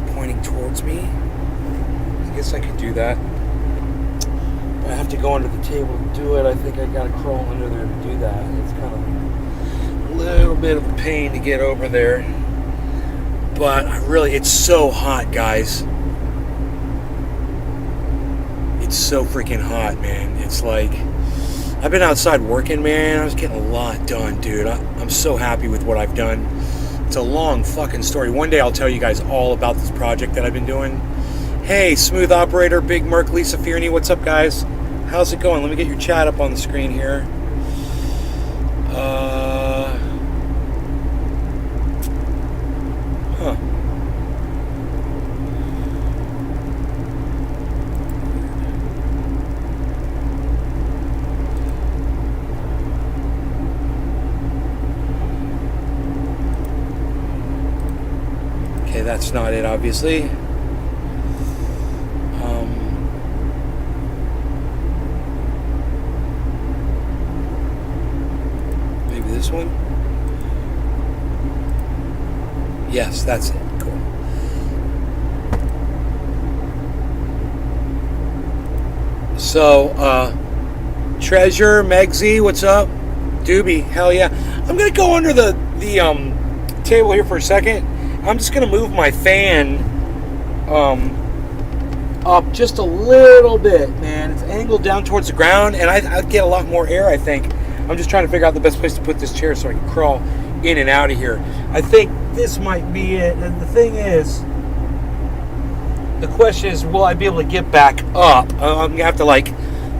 pointing towards me. I guess I could do that. I have to go under the table to do it. I think I gotta crawl under there to do that. It's kind of a little bit of a pain to get over there. But it's so hot, guys. It's so freaking hot, man. It's like, I've been outside working, man. I was getting a lot done, dude. I'm so happy with what I've done. It's a long fucking story. One day I'll tell you guys all about this project that I've been doing. Hey, Smooth Operator, Big Merc, Lisa Fierney, what's up, guys? How's it going? Let me get your chat up on the screen here. Okay, that's not it, obviously. Maybe this one? Yes, that's it. Cool. So, Treasure, Megsy, what's up? Doobie, hell yeah. I'm gonna go under the table here for a second. I'm just gonna move my fan up just a little bit, man. It's angled down towards the ground, and I'd get a lot more air, I think. I'm just trying to figure out the best place to put this chair so I can crawl in and out of here. I think this might be it. And the thing is, the question is, will I be able to get back up? I'm gonna have to like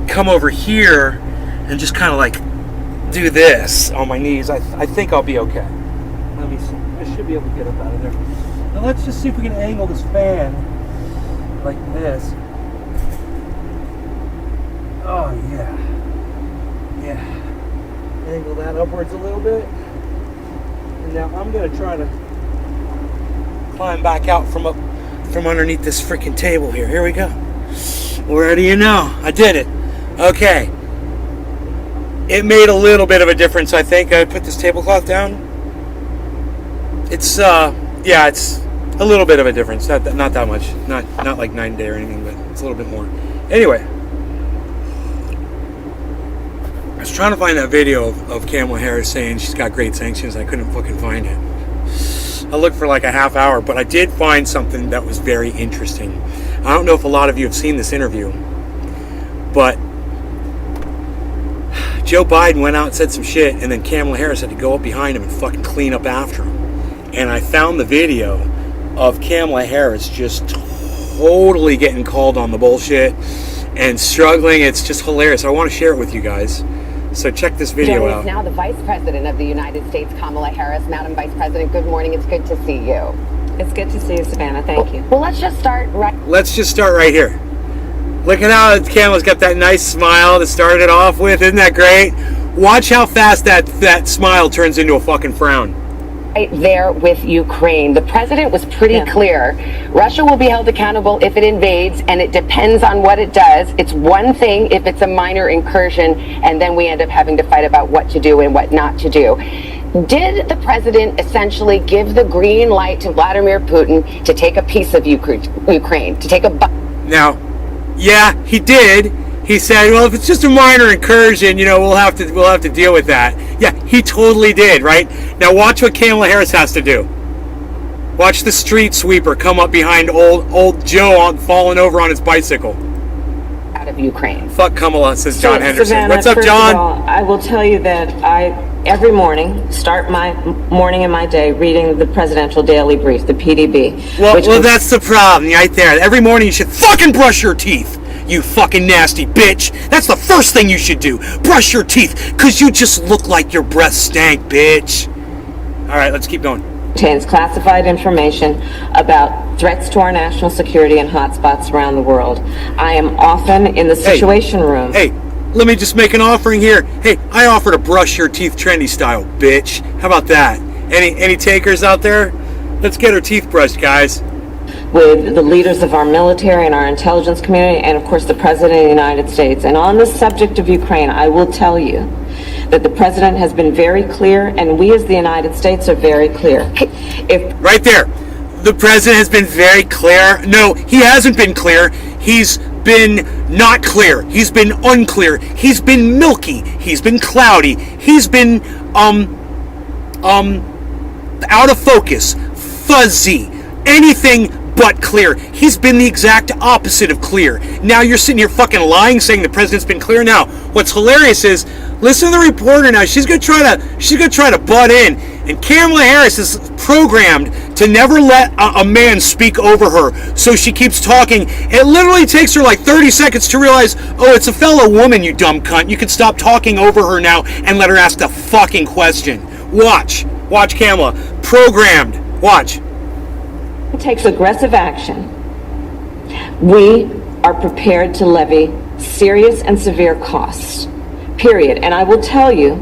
come over here and just kind of like do this on my knees. I think I'll be okay. Let me see. I should be able to get up out of there. Now let's just see if we can angle this fan like this. Oh yeah. Yeah. Angle that upwards a little bit. And now I'm gonna try to climb back out from underneath this freaking table here. Here we go. Where do you know? I did it. Okay. It made a little bit of a difference, I think. I put this tablecloth down. It's yeah, it's a little bit of a difference. Not that much. Not like 9 day or anything, but it's a little bit more. Anyway, I was trying to find that video of Kamala Harris saying she's got great sanctions. I couldn't fucking find it. I looked for like a half hour, but I did find something that was very interesting. I don't know if a lot of you have seen this interview, but Joe Biden went out and said some shit, and then Kamala Harris had to go up behind him and fucking clean up after him. And I found the video of Kamala Harris just totally getting called on the bullshit and struggling. It's just hilarious. I want to share it with you guys. So check this video out. Now the Vice President of the United States, Kamala Harris. Madam Vice President, good morning. It's good to see you. It's good to see you, Savannah. Thank you. Well, let's just start right here. Look at how Kamala's got that nice smile to start it off with. Isn't that great? Watch how fast that smile turns into a fucking frown. Right there with Ukraine. The president was pretty clear. Russia will be held accountable if it invades, and it depends on what it does. It's one thing if it's a minor incursion, and then we end up having to fight about what to do and what not to do. Did the president essentially give the green light to Vladimir Putin to take a piece of Ukraine, to take a... Now, yeah, he did. He said, well, if it's just a minor incursion, you know, we'll have to deal with that. Yeah, he totally did, right? Now watch what Kamala Harris has to do. Watch the street sweeper come up behind old Joe falling over on his bicycle. Out of Ukraine. Fuck Kamala, says John Henderson. Savannah, what's up, John? All, I will tell you that I, every morning, start my morning and my day reading the Presidential Daily Brief, the PDB. Well, that's the problem right there. Every morning you should fucking brush your teeth. You fucking nasty bitch. That's the first thing you should do. Brush your teeth, because you just look like your breath stank, bitch. All right, let's keep going. Contains classified information about threats to our national security and hotspots around the world. I am often in the situation room. Hey, let me just make an offering here. Hey, I offer to brush your teeth trendy style, bitch. How about that? Any takers out there? Let's get our teeth brushed, guys. With the leaders of our military and our intelligence community, and of course the President of the United States. And on the subject of Ukraine, I will tell you that the President has been very clear, and we as the United States are very clear. Right there. The president has been very clear. No, he hasn't been clear. He's been not clear. He's been unclear. He's been milky. He's been cloudy. He's been out of focus, fuzzy, anything but clear. He's been the exact opposite of clear. Now you're sitting here fucking lying, saying the president's been clear. Now, what's hilarious is, listen to the reporter now. She's gonna try to butt in, and Kamala Harris is programmed to never let a man speak over her. So she keeps talking. It literally takes her like 30 seconds to realize, oh, it's a fellow woman, you dumb cunt. You can stop talking over her now and let her ask the fucking question. Watch Kamala. Programmed. Watch. Takes aggressive action, we are prepared to levy serious and severe costs, period. And I will tell you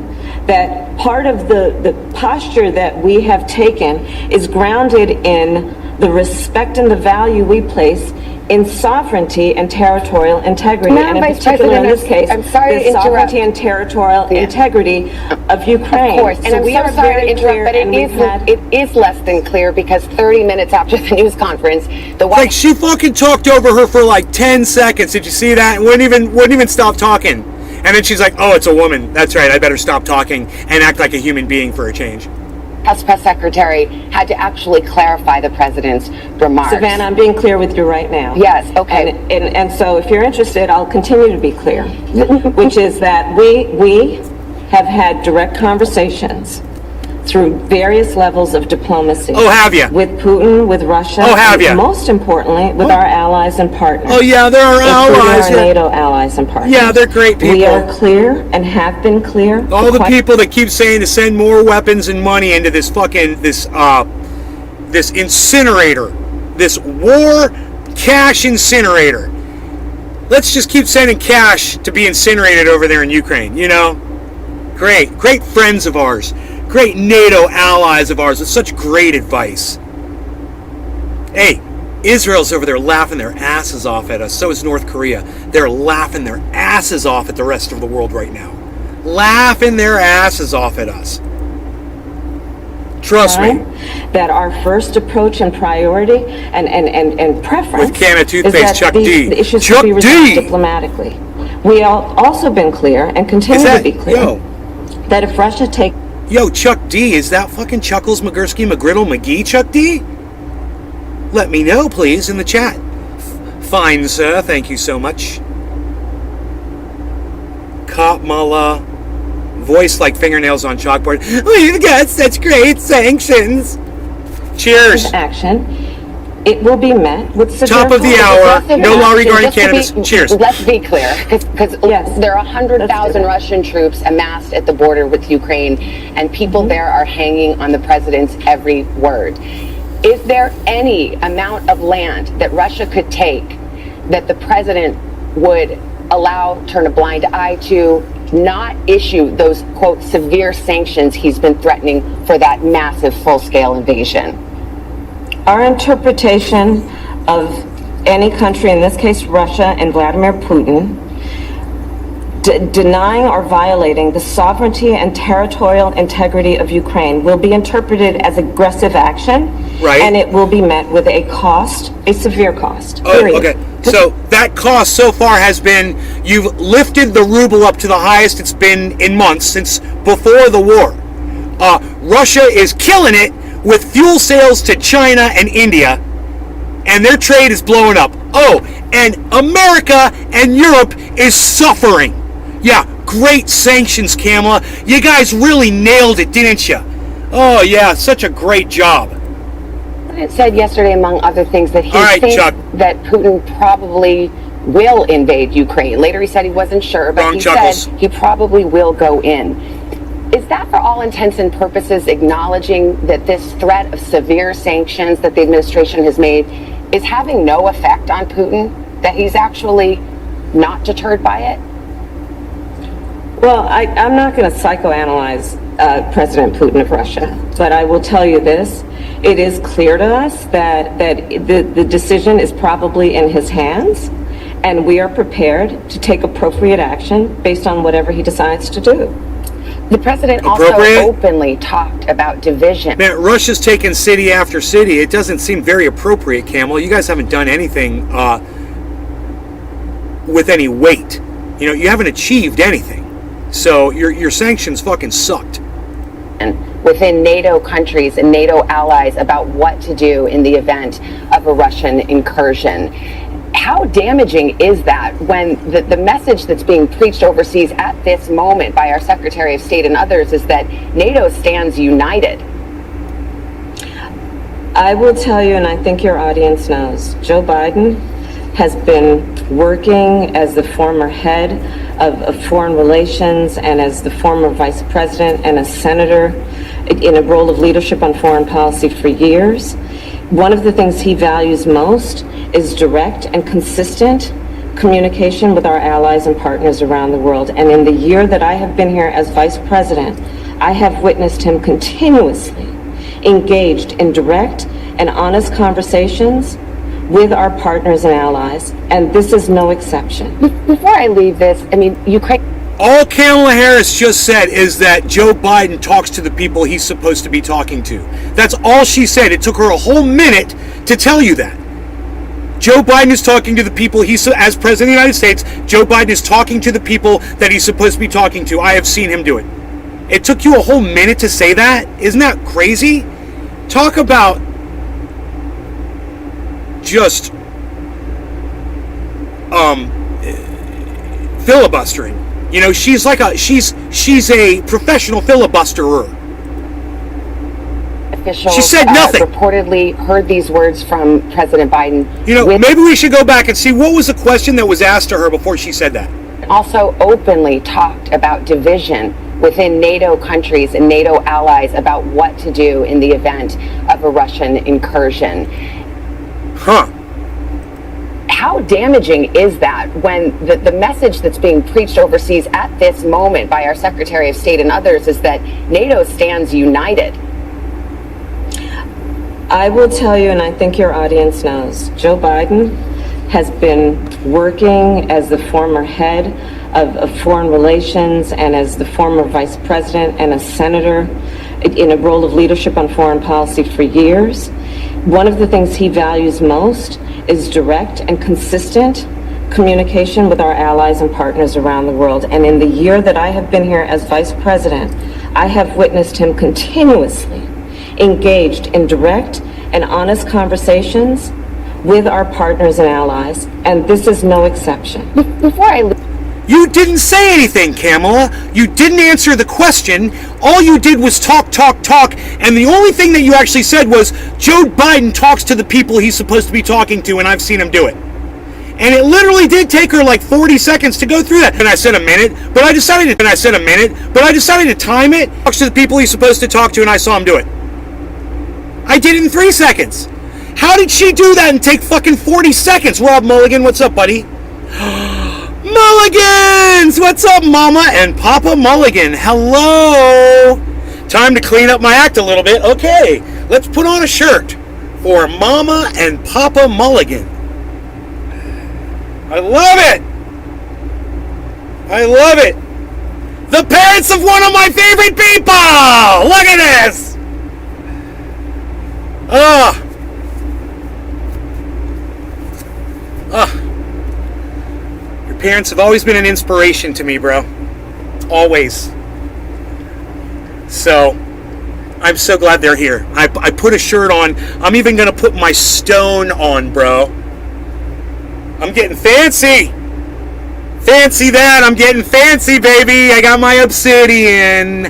that part of the posture that we have taken is grounded in the respect and the value we place in sovereignty and territorial integrity, Madam and in Vice particular in President, this case, I'm sorry to the interrupt. sovereignty and territorial integrity of Ukraine. Of course, and So I'm we so are sorry very to interrupt, clear, but and we've had- it is less than clear, because 30 minutes after the news conference, the White Like, she fucking talked over her for like 10 seconds. Did you see that? And wouldn't even stop talking. And then she's like, oh, it's a woman. That's right. I better stop talking and act like a human being for a change. House Press Secretary had to actually clarify the president's remarks. Savannah, I'm being clear with you right now. Yes, okay. And so if you're interested, I'll continue to be clear, which is that we have had direct conversations through various levels of diplomacy. Oh, have ya? With Putin, with Russia. Oh, have and ya? most importantly, with our allies and partners. Oh, yeah, they're our allies. Our Yeah. NATO allies and partners. Yeah, they're great people. We are clear and have been clear. All the people that keep saying to send more weapons and money into this fucking, this incinerator, this war cash incinerator. Let's just keep sending cash to be incinerated over there in Ukraine, you know? Great friends of ours. Great NATO allies of ours with such great advice. Hey, Israel's over there laughing their asses off at us. So is North Korea. They're laughing their asses off at the rest of the world right now. Laughing their asses off at us. Trust me. That our first approach and priority and preference With can of toothpaste, is that Chuck these D. issues Chuck should be resolved D. diplomatically. We have also been clear and continue to be clear that if Russia takes Yo, Chuck D, is that fucking Chuckles, McGursky, McGriddle, McGee, Chuck D? Let me know, please, in the chat. Fine, sir. Thank you so much. Kamala. Voice like fingernails on chalkboard. We've got such great sanctions. Cheers. action, it will be met with severe Top of the hour. No law regarding cannabis. Cheers. Let's be clear, because Yes. there are Let's 100,000 do that. Russian troops amassed at the border with Ukraine, and people there are hanging on the president's every word. Is there any amount of land that Russia could take that the president would turn a blind eye to, not issue those, quote, severe sanctions he's been threatening for that massive full-scale invasion? Our interpretation of any country, in this case Russia and Vladimir Putin, denying or violating the sovereignty and territorial integrity of Ukraine will be interpreted as aggressive action, Right. and it will be met with a cost, a severe cost. Oh, period. okay. So that cost so far has been, you've lifted the ruble up to the highest it's been in months since before the war. Russia is killing it with fuel sales to China and India, and their trade is blowing up. Oh, and America and Europe is suffering. Yeah, great sanctions, Kamala. You guys really nailed it, didn't you? Oh, yeah, such a great job. It said yesterday, among other things, that he All right, thinks Chuck. that Putin probably will invade Ukraine. Later he said he wasn't sure, but Wrong, he Chuckles. said he probably will go in. Is that, for all intents and purposes, acknowledging that this threat of severe sanctions that the administration has made is having no effect on Putin, that he's actually not deterred by it? Well, I'm not going to psychoanalyze President Putin of Russia, but I will tell you this. It is clear to us that the decision is probably in his hands, and we are prepared to take appropriate action based on whatever he decides to do. The president also appropriate? openly talked about division. Man, Russia's taken city after city. It doesn't seem very appropriate, Camel. You guys haven't done anything with any weight. You know, you haven't achieved anything. So your sanctions fucking sucked. And within NATO countries and NATO allies about what to do in the event of a Russian incursion. How damaging is that when the message that's being preached overseas at this moment by our Secretary of State and others is that NATO stands united? I will tell you, and I think your audience knows, Joe Biden has been working as the former head of foreign relations and as the former vice president and a senator in a role of leadership on foreign policy for years. One of the things he values most is direct and consistent communication with our allies and partners around the world. And in the year that I have been here as vice president, I have witnessed him continuously engaged in direct and honest conversations with our partners and allies, and this is no exception. Before I leave this, I mean, Ukraine... All Kamala Harris just said is that Joe Biden talks to the people he's supposed to be talking to. That's all she said. It took her a whole minute to tell you that. Joe Biden is talking to the people as President of the United States, Joe Biden is talking to the people that he's supposed to be talking to. I have seen him do it. It took you a whole minute to say that? Isn't that crazy? Talk about just filibustering. You know, she's like she's a professional filibusterer. Officials she said nothing. Reportedly heard these words from President Biden. You know, maybe we should go back and see what was the question that was asked to her before she said that. Also openly talked about division within NATO countries and NATO allies about what to do in the event of a Russian incursion. Huh. How damaging is that when the message that's being preached overseas at this moment by our Secretary of State and others is that NATO stands united? I will tell you, and I think your audience knows, Joe Biden has been working as the former head of foreign relations and as the former vice president and a senator in a role of leadership on foreign policy for years. One of the things he values most is direct and consistent communication with our allies and partners around the world. And in the year that I have been here as vice president, I have witnessed him continuously engaged in direct and honest conversations with our partners and allies, and this is no exception. You didn't say anything, Kamala. You didn't answer the question. All you did was talk, and the only thing that you actually said was, Joe Biden talks to the people he's supposed to be talking to, and I've seen him do it. And it literally did take her like 40 seconds to go through that. And I said a minute, but I decided to time it. Talks to the people he's supposed to talk to, and I saw him do it. I did it in 3 seconds. How did she do that and take fucking 40 seconds? Rob Mulligan, what's up, buddy? Mulligans! What's up, Mama and Papa Mulligan? Hello! Time to clean up my act a little bit. Okay, let's put on a shirt for Mama and Papa Mulligan. I love it! I love it! The parents of one of my favorite people! Look at this! Your parents have always been an inspiration to me, bro. Always. So, I'm so glad they're here. I put a shirt on. I'm even going to put my stone on, bro. I'm getting fancy. Fancy that. I'm getting fancy, baby. I got my obsidian.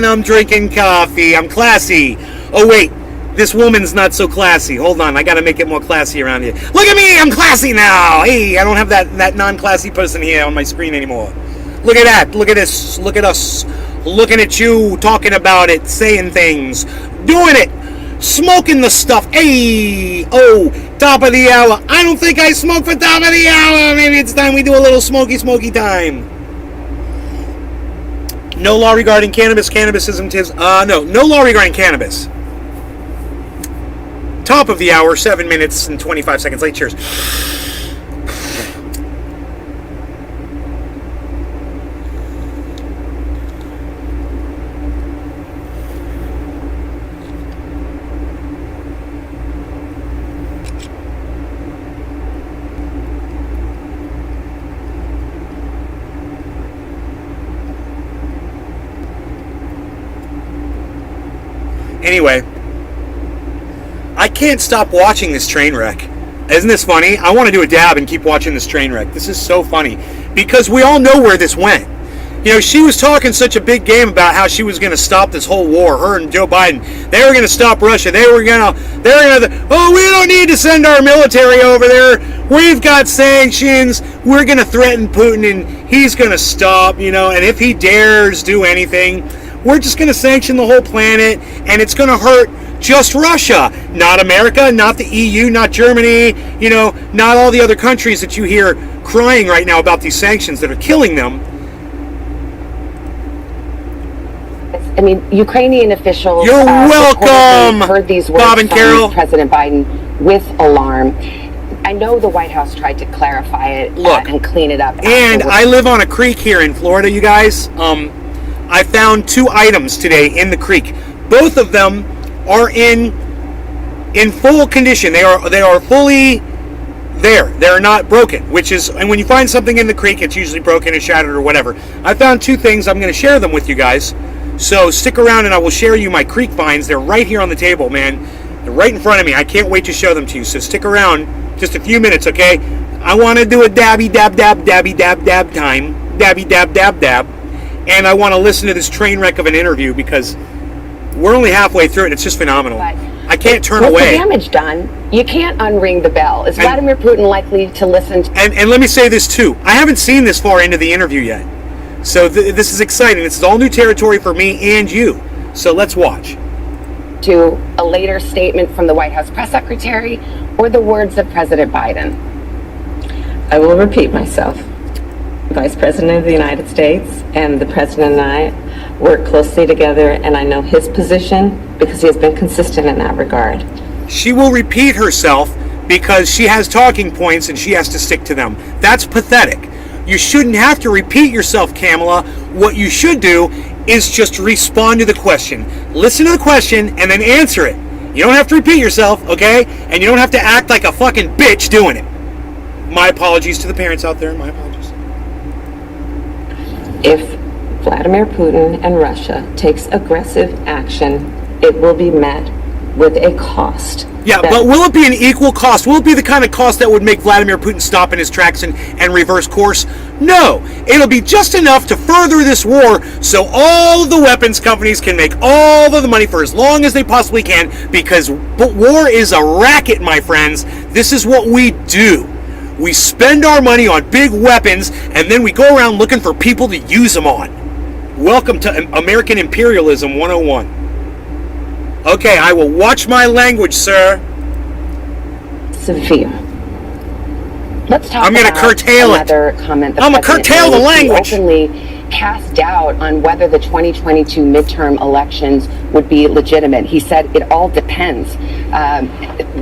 I'm drinking coffee. I'm classy. Oh, wait. This woman's not so classy. Hold on. I got to make it more classy around here. Look at me. I'm classy now. Hey, I don't have that non-classy person here on my screen anymore. Look at that. Look at this. Look at us. Looking at you. Talking about it. Saying things. Doing it. Smoking the stuff. Hey. Oh, top of the hour. I don't think I smoke for top of the hour. Maybe it's time we do a little smoky time. No law regarding cannabis. Cannabisism tis. No law regarding cannabis. Top of the hour, 7 minutes and 25 seconds late. Cheers. Anyway, I can't stop watching this train wreck. Isn't this funny? I want to do a dab and keep watching this train wreck. This is so funny because we all know where this went. You know, she was talking such a big game about how she was going to stop this whole war. Her and Joe Biden, they were going to stop Russia. They were going to, oh, we don't need to send our military over there. We've got sanctions. We're going to threaten Putin and he's going to stop, you know, and if he dares do anything, we're just going to sanction the whole planet and it's going to hurt just Russia, not America, not the EU, not Germany, you know, not all the other countries that you hear crying right now about these sanctions that are killing them. I mean, Ukrainian officials You're welcome, heard these words Bob and Carol. from President Biden with alarm. I know the White House tried to clarify it and clean it up. And I live on a creek here in Florida, you guys. I found 2 items today in the creek. Both of them are in full condition. They are fully there. They're not broken, which is, and when you find something in the creek, it's usually broken and shattered or whatever. I found 2 things. I'm going to share them with you guys. So stick around and I will share you my creek finds. They're right here on the table, man. They're right in front of me. I can't wait to show them to you. So stick around just a few minutes, okay? I want to do a dabby dab dab dabby dab dab time. Dabby dab dab dab. And I want to listen to this train wreck of an interview because we're only halfway through it and it's just phenomenal. But I can't turn away. With the damage done, you can't unring the bell. Is Vladimir Putin likely to listen to... And let me say this too. I haven't seen this far into the interview yet. So this is exciting. This is all new territory for me and you. So let's watch. To a later statement from the White House press secretary or the words of President Biden? I will repeat myself. Vice President of the United States and the President and I work closely together, and I know his position because he has been consistent in that regard. She will repeat herself because she has talking points and she has to stick to them. That's pathetic. You shouldn't have to repeat yourself, Kamala. What you should do is just respond to the question. Listen to the question and then answer it. You don't have to repeat yourself, okay? And you don't have to act like a fucking bitch doing it. My apologies to the parents out there. My apologies. If Vladimir Putin and Russia takes aggressive action, it will be met with a cost. Yeah, but will it be an equal cost? Will it be the kind of cost that would make Vladimir Putin stop in his tracks and reverse course? No. It'll be just enough to further this war so all of the weapons companies can make all of the money for as long as they possibly can, because war is a racket, my friends. This is what we do. We spend our money on big weapons, and then we go around looking for people to use them on. Welcome to American Imperialism 101. Okay, I will watch my language, sir. Severe. Let's talk I'm going to curtail another comment. I'm going to curtail the language. He openly cast doubt on whether the 2022 midterm elections would be legitimate. He said it all depends,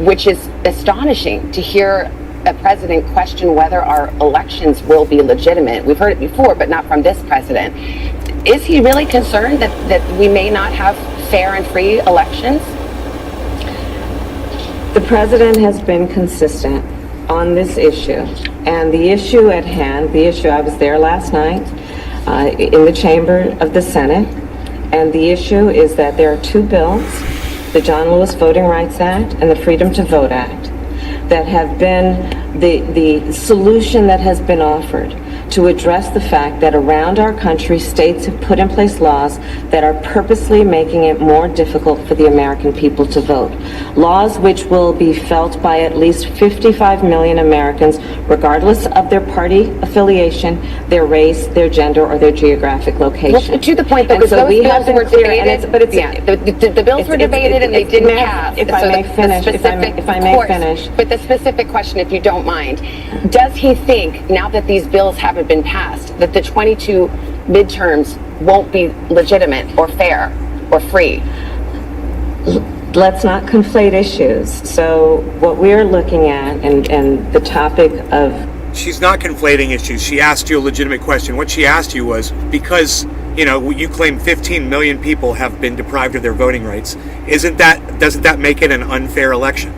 which is astonishing to hear a president question whether our elections will be legitimate. We've heard it before, but not from this president. Is he really concerned that we may not have fair and free elections? The president has been consistent on this issue, and the issue at hand, I was there last night in the chamber of the Senate, and the issue is that there are 2 bills, the John Lewis Voting Rights Act and the Freedom to Vote Act, that have been the solution that has been offered to address the fact that around our country, states have put in place laws that are purposely making it more difficult for the American people to vote. Laws which will be felt by at least 55 million Americans, regardless of their party affiliation, their race, their gender, or their geographic location. Well, to the point, though, because those bills were debated, the bills were debated and they didn't pass. If I may finish. But the specific question, if you don't mind, does he think, now that these bills haven't been passed, that the 22 midterms won't be legitimate or fair or free? Let's not conflate issues. So what we're looking at and the topic of... She's not conflating issues. She asked you a legitimate question. What she asked you was, because, you know, you claim 15 million people have been deprived of their voting rights, doesn't that make it an unfair election?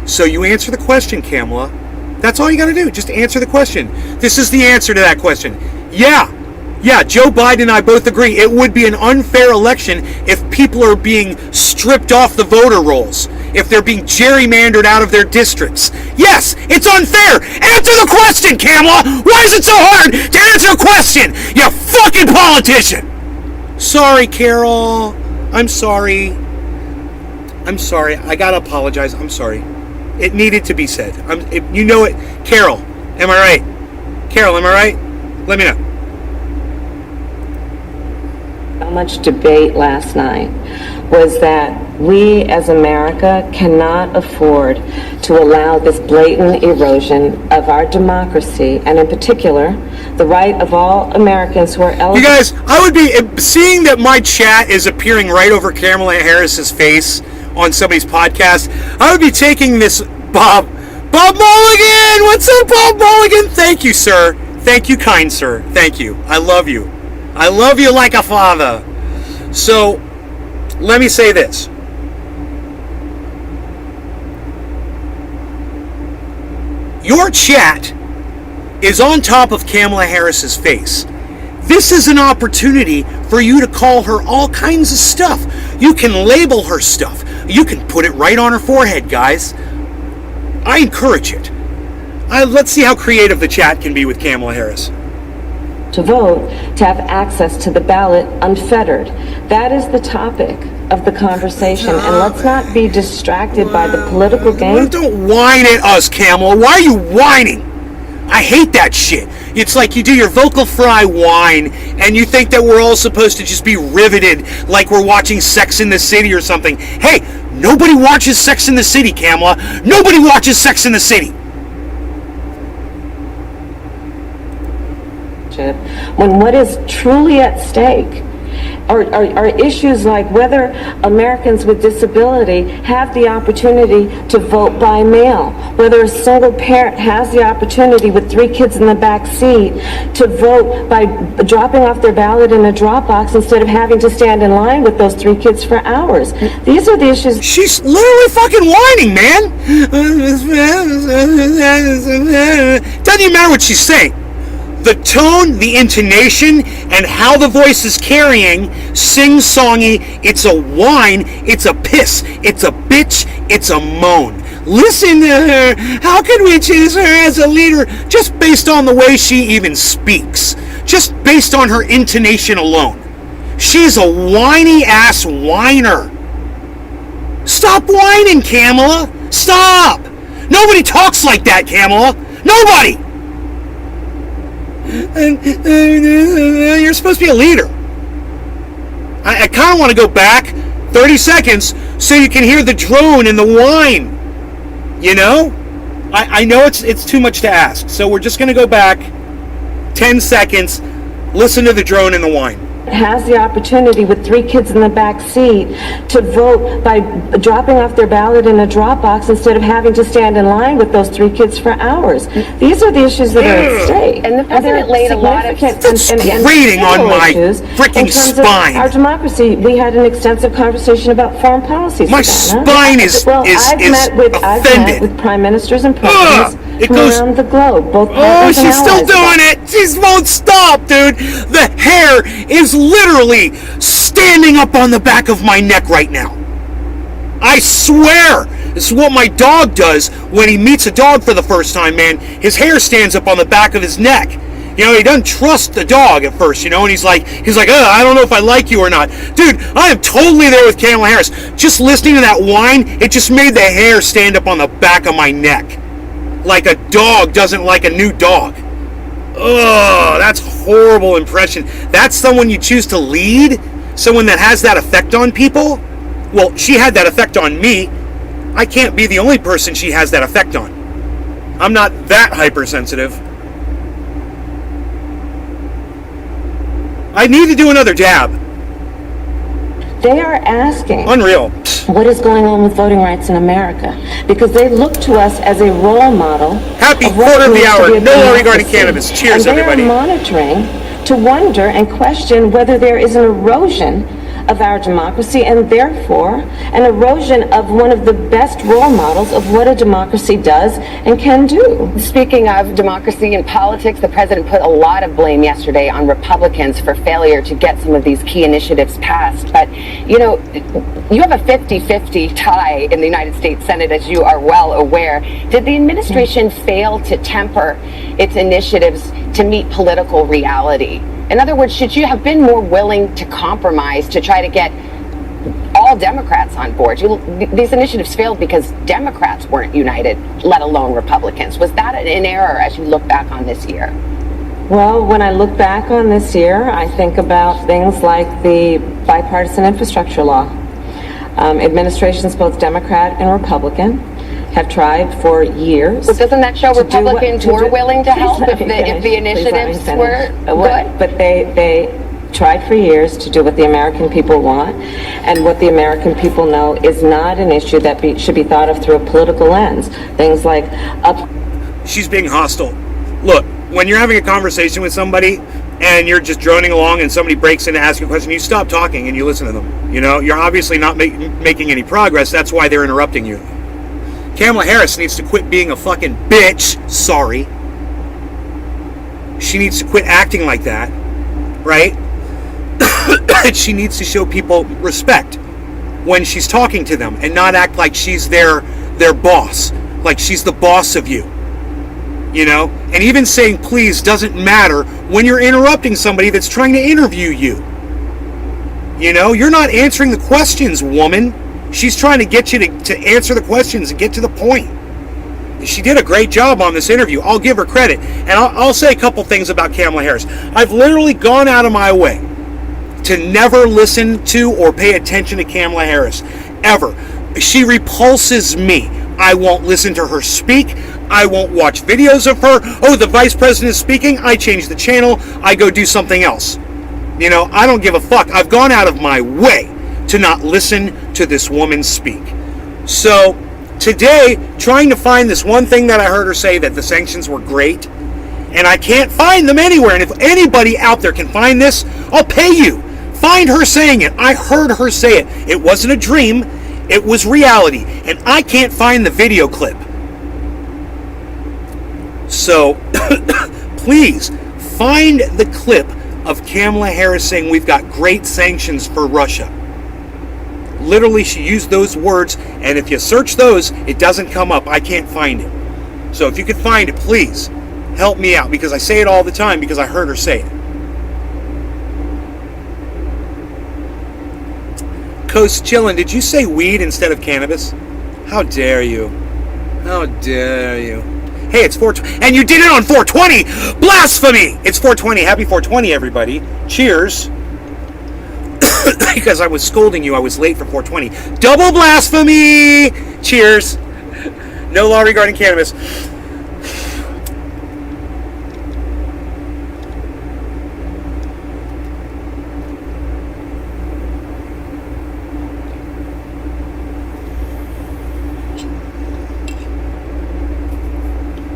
So you answer the question, Kamala. That's all you got to do. Just answer the question. This is the answer to that question. Yeah, Yeah, Joe Biden and I both agree it would be an unfair election if people are being stripped off the voter rolls, if they're being gerrymandered out of their districts. Yes, it's unfair. Answer the question, Kamala. Why is it so hard to answer a question, you fucking politician? Sorry, Carol. I'm sorry. I'm sorry. I gotta apologize. I'm sorry. It needed to be said. You know it. Carol, am I right? Carol, am I right? Let me know. So much debate last night was that we as America cannot afford to allow this blatant erosion of our democracy, and in particular, the right of all Americans who are eligible. You guys, I would be seeing that my chat is appearing right over Kamala Harris's face on somebody's podcast. I would be taking this Bob Mulligan. What's up, Bob Mulligan? Thank you, sir. Thank you, kind sir. Thank you. I love you. I love you like a father. So, let me say this. Your chat is on top of Kamala Harris's face. This is an opportunity for you to call her all kinds of stuff. You can label her stuff. You can put it right on her forehead, guys. I encourage it. Let's see how creative the chat can be with Kamala Harris. To vote, to have access to the ballot unfettered. That is the topic of the conversation, and let's not be distracted by the political game. Don't whine at us, Kamala. Why are you whining? I hate that shit. It's like you do your vocal fry whine, and you think that we're all supposed to just be riveted like we're watching Sex in the City or something. Hey, nobody watches Sex in the City, Kamala. Nobody watches Sex in the City. When what is truly at stake are issues like whether Americans with disability have the opportunity to vote by mail, whether a single parent has the opportunity with 3 kids in the back seat to vote by dropping off their ballot in a drop box instead of having to stand in line with those 3 kids for hours. These are the issues. She's literally fucking whining, man. Doesn't even matter what she's saying. The tone, the intonation, and how the voice is carrying, sing-songy, it's a whine, it's a piss, it's a bitch, it's a moan. Listen to her. How can we choose her as a leader just based on the way she even speaks? Just based on her intonation alone. She's a whiny-ass whiner. Stop whining, Kamala. Stop. Nobody talks like that, Kamala. Nobody. You're supposed to be a leader. I kind of want to go back 30 seconds so you can hear the drone and the whine. You know? I know it's too much to ask. So we're just going to go back 10 seconds, listen to the drone and the whine. Has the opportunity with 3 kids in the back seat to vote by dropping off their ballot in a drop box instead of having to stand in line with those 3 kids for hours. These are the issues that are at stake. And the president laid a lot of It's grating on my freaking spine. Our democracy, we had an extensive conversation about foreign policy. My spine is I've met with prime ministers and presidents from around the globe. Both she's still doing it. She won't stop, dude. The hair is literally standing up on the back of my neck right now. I swear. This is what my dog does when he meets a dog for the first time, man. His hair stands up on the back of his neck. You know, he doesn't trust the dog at first, you know, and he's like, I don't know if I like you or not. Dude, I am totally there with Kamala Harris. Just listening to that whine, it just made the hair stand up on the back of my neck. Like a dog doesn't like a new dog. Oh, that's a horrible impression. That's someone you choose to lead? Someone that has that effect on people? Well, she had that effect on me. I can't be the only person she has that effect on. I'm not that hypersensitive. I need to do another dab. They are asking. Unreal. What is going on with voting rights in America? Because they look to us as a role model. Happy quarter of the hour. No more regarding cannabis. Cheers, and everybody. They are monitoring to wonder and question whether there is an erosion of our democracy and therefore an erosion of one of the best role models of what a democracy does and can do. Speaking of democracy and politics, the president put a lot of blame yesterday on Republicans for failure to get some of these key initiatives passed. But, you know, you have a 50-50 tie in the United States Senate, as you are well aware. Did the administration fail to temper its initiatives to meet political reality? In other words, should you have been more willing to compromise to try to get all Democrats on board? These initiatives failed because Democrats weren't united, let alone Republicans. Was that an error as you look back on this year? Well, when I look back on this year, I think about things like the bipartisan infrastructure law. Administrations, both Democrat and Republican, have tried for years. But doesn't that show Republicans were willing to help if the initiatives were good? But they tried for years to do what the American people want, and what the American people know is not an issue that should be thought of through a political lens. Things like She's being hostile. Look, when you're having a conversation with somebody and you're just droning along and somebody breaks in to ask you a question, you stop talking and you listen to them. You know, you're obviously not making any progress. That's why they're interrupting you. Kamala Harris needs to quit being a fucking bitch. Sorry. She needs to quit acting like that, right? She needs to show people respect when she's talking to them and not act like she's their boss, like she's the boss of you. You know? And even saying please doesn't matter when you're interrupting somebody that's trying to interview you. You know? You're not answering the questions, woman. She's trying to get you to answer the questions and get to the point. She did a great job on this interview. I'll give her credit. And I'll say a couple things about Kamala Harris. I've literally gone out of my way to never listen to or pay attention to Kamala Harris, ever. She repulses me. I won't listen to her speak. I won't watch videos of her. Oh, the vice president is speaking. I change the channel. I go do something else. You know, I don't give a fuck. I've gone out of my way to not listen to this woman speak. So today, trying to find this one thing that I heard her say, that the sanctions were great, and I can't find them anywhere. And if anybody out there can find this, I'll pay you. Find her saying it. I heard her say it. It wasn't a dream. It was reality. And I can't find the video clip. So please find the clip of Kamala Harris saying we've got great sanctions for Russia. Literally, she used those words, and if you search those, it doesn't come up. I can't find it. So if you could find it, please help me out, because I say it all the time because I heard her say it. Coast Chillin', did you say weed instead of cannabis? How dare you? How dare you? Hey, it's 420, and you did it on 420! Blasphemy! It's 420. Happy 420, everybody. Cheers. Because I was scolding you, I was late for 420. Double blasphemy! Cheers. No law regarding cannabis.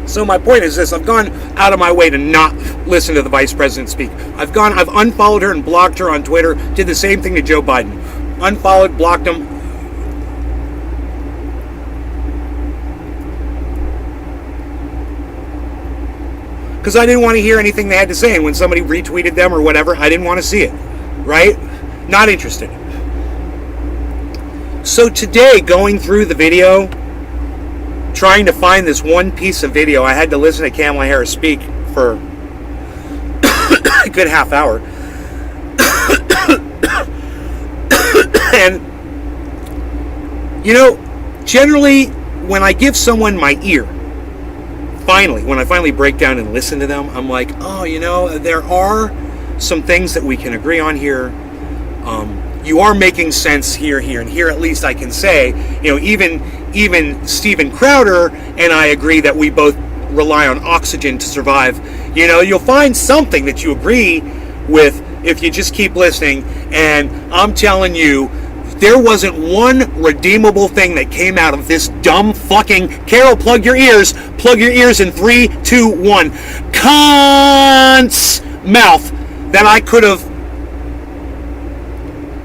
So my point is this: I've gone out of my way to not listen to the vice president speak. I've unfollowed her and blocked her on Twitter. Did the same thing to Joe Biden. Unfollowed, blocked him. Because I didn't want to hear anything they had to say. And when somebody retweeted them or whatever, I didn't want to see it. Right? Not interested. So today, going through the video, trying to find this one piece of video, I had to listen to Kamala Harris speak for a good half hour. And, you know, generally, when I give someone my ear, when I finally break down and listen to them, I'm like, oh, you know, there are some things that we can agree on here. You are making sense here, and here at least I can say, you know, even Steven Crowder and I agree that we both rely on oxygen to survive. You know, you'll find something that you agree with if you just keep listening. And I'm telling you, there wasn't one redeemable thing that came out of this dumb fucking... Carol, plug your ears. Plug your ears in 3, 2, 1. Cunt's mouth that I could have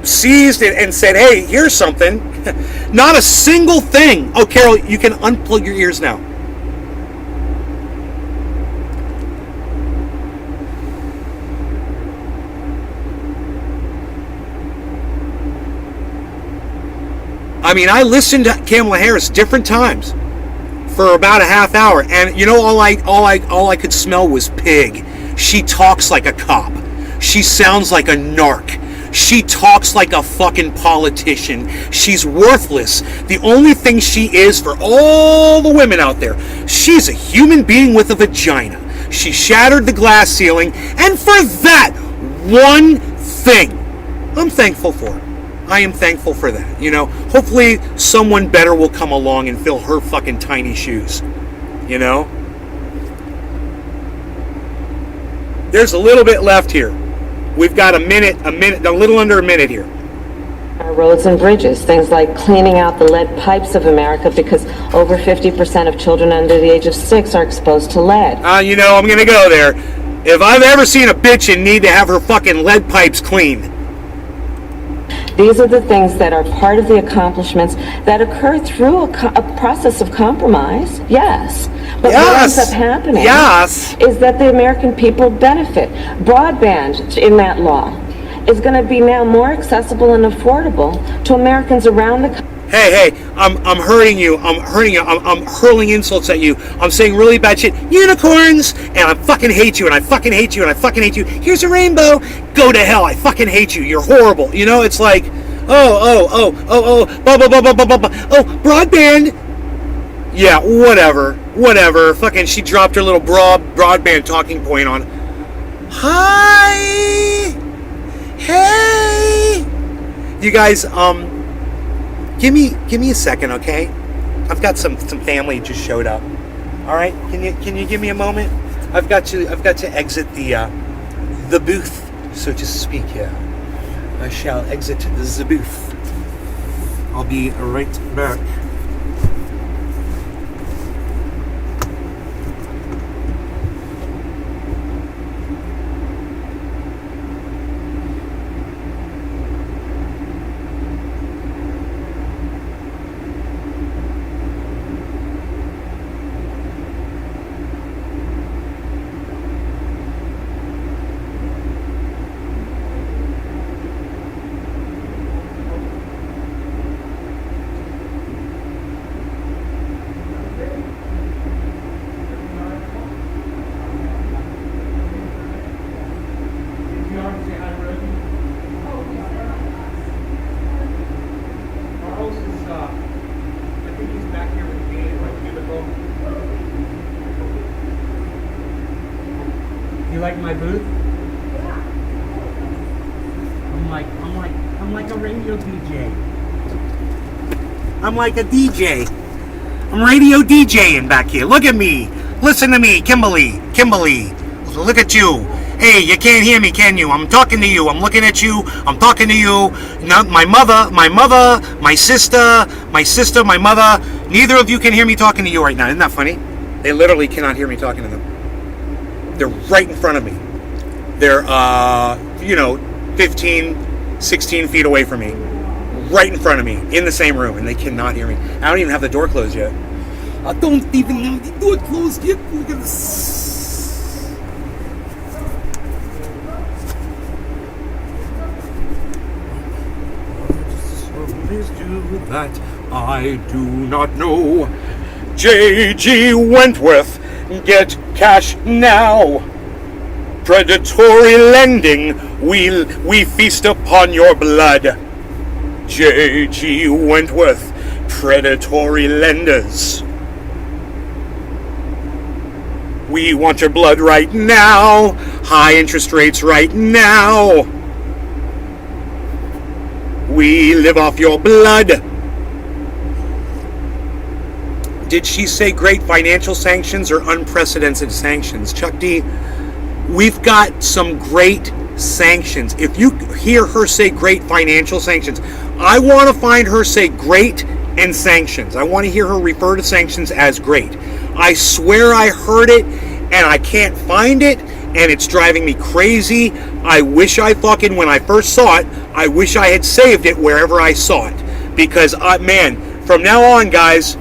seized and said, hey, here's something. Not a single thing. Oh, Carol, you can unplug your ears now. I mean, I listened to Kamala Harris different times for about a half hour, and you know, all I could smell was pig. She talks like a cop. She sounds like a narc. She talks like a fucking politician. She's worthless. The only thing she is for all the women out there, she's a human being with a vagina. She shattered the glass ceiling, and for that one thing, I'm thankful for it. I am thankful for that. You know, hopefully someone better will come along and fill her fucking tiny shoes. You know? There's a little bit left here. We've got a little under a minute here. Our roads and bridges, things like cleaning out the lead pipes of America, because over 50% of children under the age of 6 are exposed to lead. You know, I'm gonna go there. If I've ever seen a bitch in need to have her fucking lead pipes cleaned. These are the things that are part of the accomplishments that occur through a process of compromise, yes. But what ends up happening is that the American people benefit. Broadband in that law is going to be now more accessible and affordable to Americans around the country. Hey, I'm hurting you. I'm hurling insults at you. I'm saying really bad shit. Unicorns! And I fucking hate you, and I fucking hate you, and I fucking hate you. Here's a rainbow. Go to hell. I fucking hate you. You're horrible. You know, it's like, broadband. Yeah, whatever. Fucking, she dropped her little broadband talking point on. Hi! Hey! You guys, Give me a second, okay? I've got some family just showed up. All right, can you give me a moment? I've got to exit the booth, so to speak. Here, I shall exit the booth. I'll be right back. You like my booth? Yeah. I'm like a radio DJ. I'm like a DJ. I'm radio DJing back here. Look at me. Listen to me, Kimberly. Look at you. Hey, you can't hear me, can you? I'm talking to you. I'm looking at you. I'm talking to you. Now, my mother, my sister, my mother. Neither of you can hear me talking to you right now. Isn't that funny? They literally cannot hear me talking to them. They're right in front of me. They're, 15, 16 feet away from me. Right in front of me, in the same room, and they cannot hear me. I don't even have the door closed yet. I don't even have the door closed yet. Look at this. That I do not know. J.G. Wentworth, get cash now. Predatory lending, we feast upon your blood. J.G. Wentworth, predatory lenders. We want your blood right now. High interest rates right now. We live off your blood. Did she say great financial sanctions or unprecedented sanctions? Chuck D, we've got some great sanctions. If you hear her say great financial sanctions, I want to find her say great and sanctions. I want to hear her refer to sanctions as great. I swear I heard it and I can't find it, and it's driving me crazy. I wish I fucking, when I first saw it, I wish I had saved it wherever I saw it. Because, man, from now on, guys,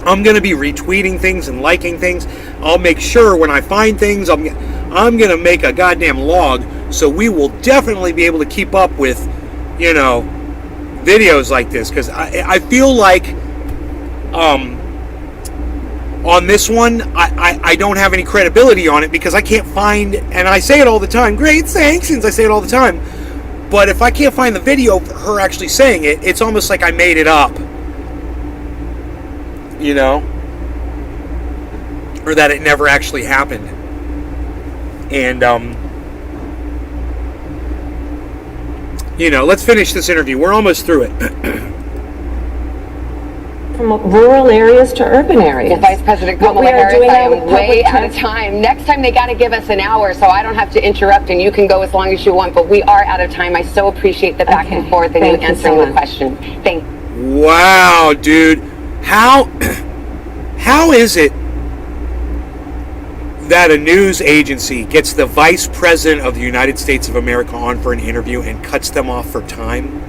I'm going to be retweeting things and liking things. I'll make sure when I find things, I'm going to make a goddamn log, so we will definitely be able to keep up with, you know, videos like this. Because I feel like on this one, I don't have any credibility on it because I can't find, and I say it all the time, great sanctions, I say it all the time, but if I can't find the video of her actually saying it, it's almost like I made it up, you know, or that it never actually happened. And you know, let's finish this interview. We're almost through it. From rural areas to urban areas. Well, Vice President Kamala Harris, I am way out of time. Next time they got to give us an hour so I don't have to interrupt and you can go as long as you want, but we are out of time. I so appreciate the back and forth and you answering the question. Thank you. Wow, dude. How is it that a news agency gets the Vice President of the United States of America on for an interview and cuts them off for time?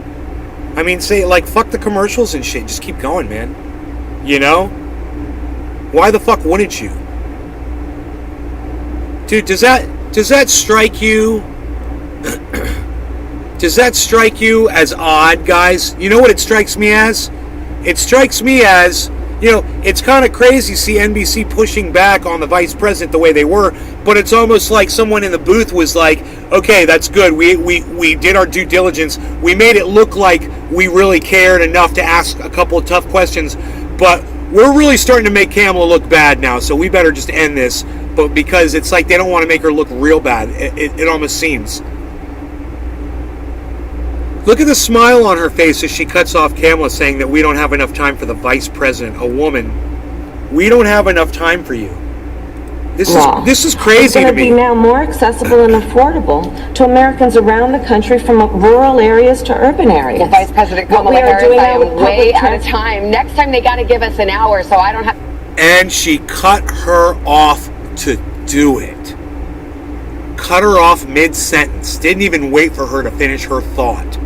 I mean, say, like, fuck the commercials and shit. Just keep going, man. You know? Why the fuck wouldn't you? Dude, does that strike you? Does that strike you as odd, guys? You know what it strikes me as? It strikes me as, you know, it's kind of crazy to see NBC pushing back on the Vice President the way they were, but it's almost like someone in the booth was like, okay, that's good. We did our due diligence. We made it look like we really cared enough to ask a couple of tough questions, but we're really starting to make Kamala look bad now, so we better just end this. But because it's like they don't want to make her look real bad. It almost seems. Look at the smile on her face as she cuts off Kamala, saying that we don't have enough time for the Vice President, a woman. We don't have enough time for you. This is crazy it's to going me. to be now more accessible and affordable to Americans around the country from rural areas to urban areas. Well, Vice President Kamala Harris, I am way out of time. Next time they got to give us an hour so I don't have... And she cut her off to do it. Cut her off mid-sentence. Didn't even wait for her to finish her thought.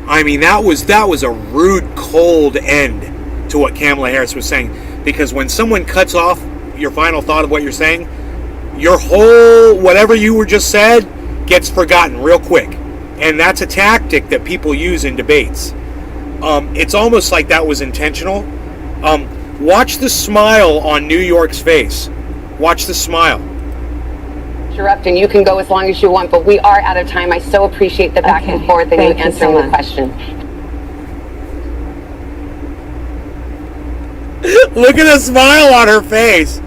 I mean, that was a rude, cold end to what Kamala Harris was saying. Because when someone cuts off your final thought of what you're saying, your whole, whatever you were just said, gets forgotten real quick. And that's a tactic that people use in debates. It's almost like that was intentional. Watch the smile on New York's face. Watch the smile. Interrupt and you can go as long as you want, but we are out of time. I so appreciate the back and forth and you answering the question. Look at the smile on her face.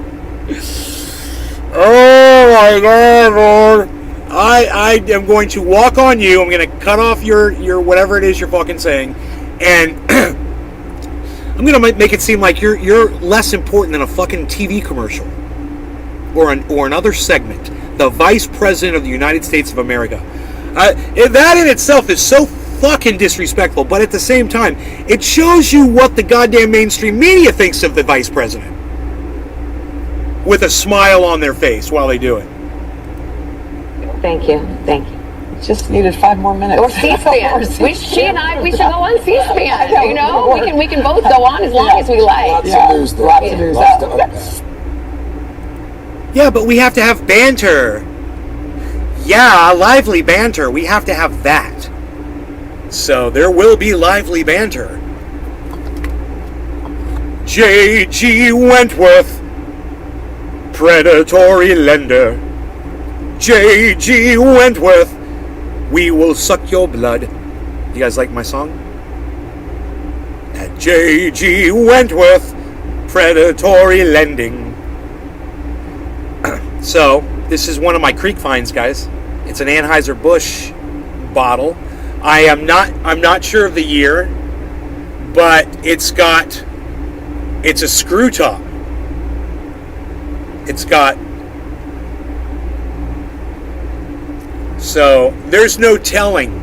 Oh my God, Lord. I am going to walk on you. I'm going to cut off your whatever it is you're fucking saying. And I'm going to make it seem like you're less important than a fucking TV commercial. Or another segment. The Vice President of the United States of America. That in itself is so fucking disrespectful, but at the same time, it shows you what the goddamn mainstream media thinks of the Vice President. With a smile on their face while they do it. Thank you. Thank you. Just needed 5 more minutes. Or C-SPAN. She and I, we should go on C-SPAN. You know, we can both go on as long as we like. Lots of news. Lots of news. Yeah, but we have to have banter. Yeah, lively banter. We have to have that. So there will be lively banter. J.G. Wentworth, predatory lender. J.G. Wentworth, we will suck your blood. You guys like my song? At J.G. Wentworth, predatory lending. So, this is one of my creek finds, guys. It's an Anheuser-Busch bottle. I'm not sure of the year, but it's a screw top. So, there's no telling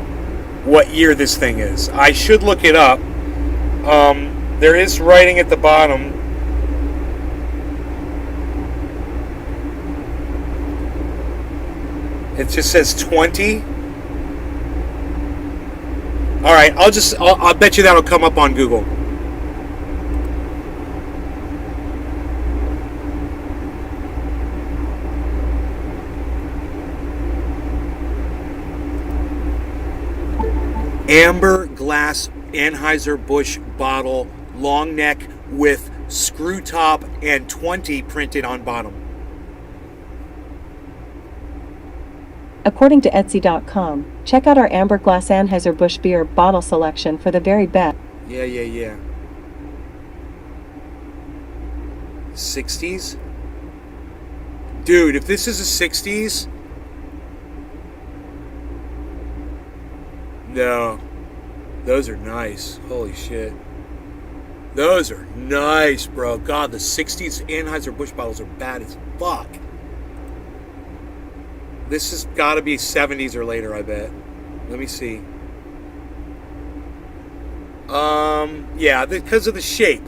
what year this thing is. I should look it up. There is writing at the bottom. It just says 20. All right, I'll bet you that'll come up on Google. Amber glass Anheuser-Busch bottle, long neck with screw top and 20 printed on bottom. According to Etsy.com, check out our amber glass Anheuser-Busch beer bottle selection for the very best. Yeah. 60s? Dude, if this is a 60s... No. Those are nice. Holy shit. Those are nice, bro. God, the 60s Anheuser-Busch bottles are bad as fuck. This has got to be 70s or later, I bet. Let me see. Yeah, because of the shape.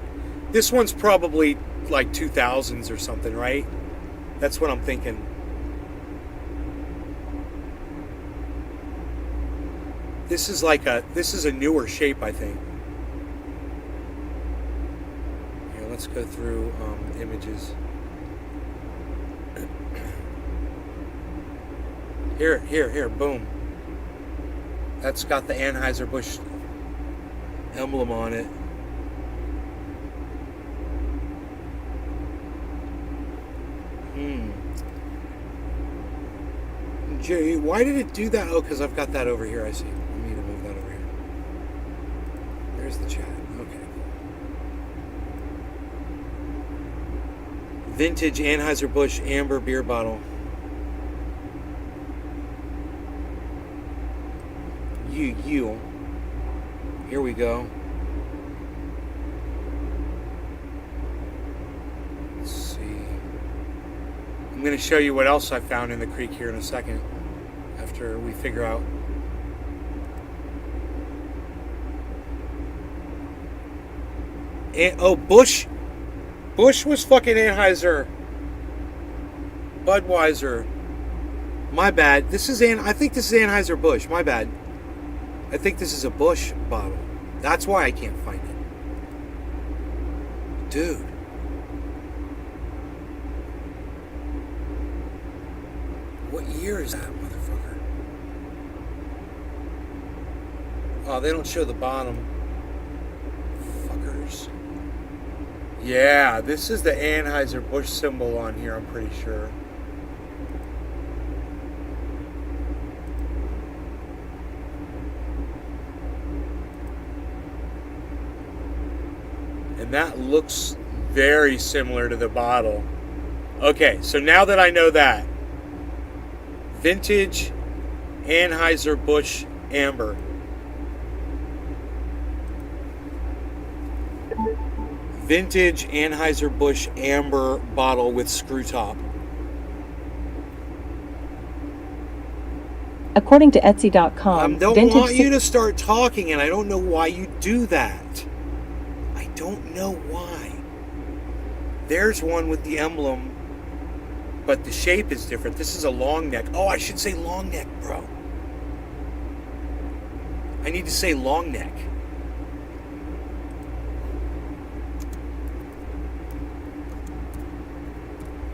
This one's probably like 2000s or something, right? That's what I'm thinking. This is a newer shape, I think. Here, let's go through images. Here, boom. That's got the Anheuser-Busch emblem on it. Jay, why did it do that? Oh, because I've got that over here, I see. I need to move that over here. There's the chat. Okay. Vintage Anheuser-Busch amber beer bottle. You. Here we go. Let's see. I'm going to show you what else I found in the creek here in a second, after we figure out. Busch was fucking Anheuser. Budweiser. My bad. I think this is Anheuser-Busch. My bad. I think this is a Busch bottle. That's why I can't find it. Dude. What year is that, motherfucker? Oh, they don't show the bottom. Fuckers. Yeah, this is the Anheuser-Busch symbol on here, I'm pretty sure. And that looks very similar to the bottle. Okay, so now that I know that, vintage Anheuser-Busch amber. Vintage Anheuser-Busch amber bottle with screw top. According to Etsy.com, I don't want you to start talking, and I don't know why you do that. I don't know why. There's one with the emblem, but the shape is different. This is a long neck. Oh, I should say long neck, bro. I need to say long neck.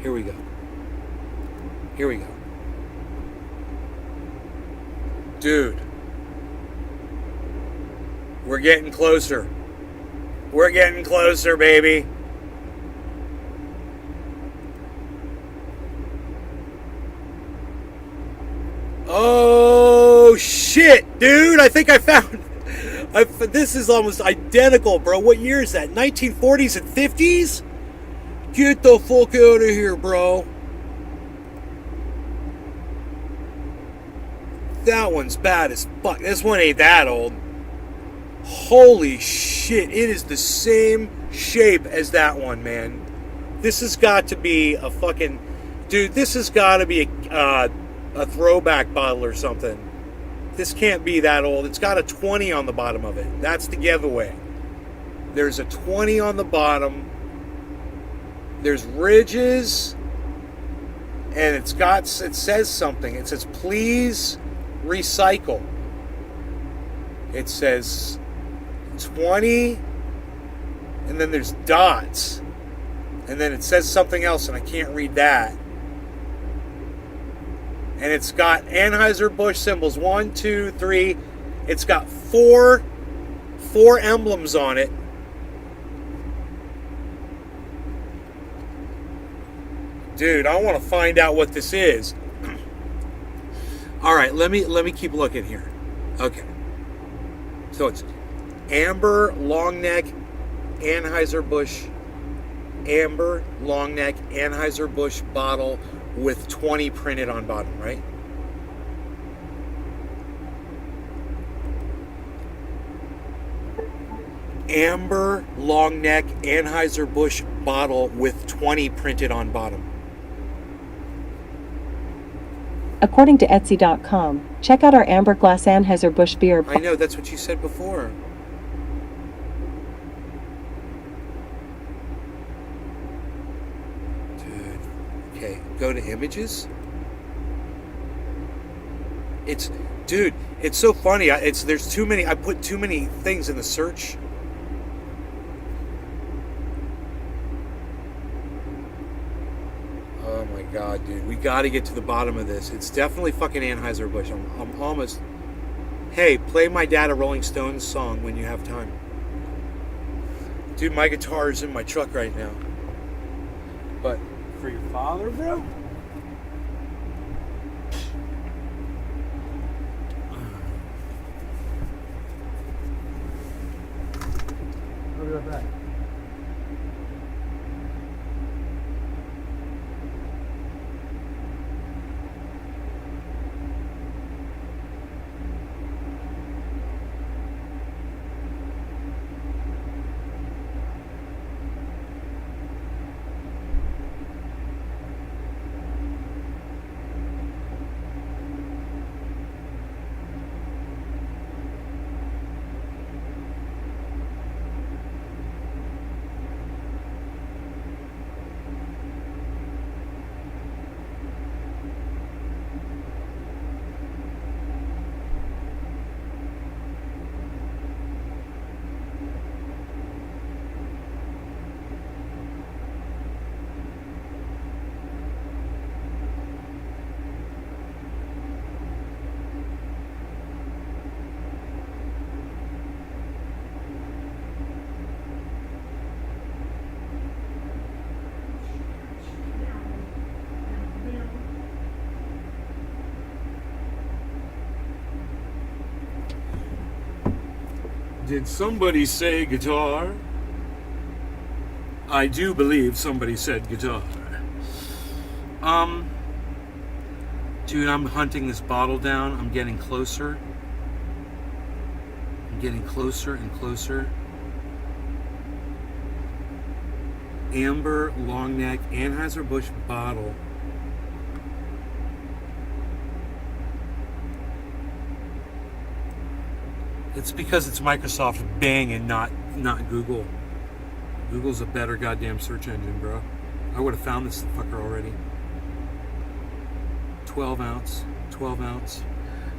Here we go. Here we go. Dude. We're getting closer. We're getting closer, baby. Oh, shit, dude. I think I found... this is almost identical, bro. What year is that? 1940s and 50s? Get the fuck out of here, bro. That one's bad as fuck. This one ain't that old. Holy shit. It is the same shape as that one, man. This has got to be a fucking... Dude, this has got to be a throwback bottle or something. This can't be that old. It's got a 20 on the bottom of it. That's the giveaway. There's a 20 on the bottom. There's ridges. and it says something. It says, please recycle. It says 20, and then there's dots. And then it says something else, and I can't read that. And it's got Anheuser-Busch symbols. 1, 2, 3. It's got four emblems on it. Dude, I want to find out what this is. All right, let me keep looking here. Okay. So it's amber long neck Anheuser-Busch amber long neck Anheuser-Busch bottle with 20 printed on bottom, right? Amber long neck Anheuser-Busch bottle with 20 printed on bottom. According to Etsy.com, check out our amber glass Anheuser-Busch beer. I know, that's what you said before. Dude, okay, go to images. It's so funny. There's too many. I put too many things in the search. Oh my god, dude. We got to get to the bottom of this. It's definitely fucking Anheuser-Busch. I'm almost... Hey, play my dad a Rolling Stones song when you have time. Dude, my guitar is in my truck right now. But for your father, bro? I'll be right back. Did somebody say guitar? I do believe somebody said guitar. Dude, I'm hunting this bottle down. I'm getting closer. I'm getting closer and closer. Amber long neck Anheuser-Busch bottle. It's because it's Microsoft Bing and not Google. Google's a better goddamn search engine, bro. I would have found this fucker already. 12 ounce.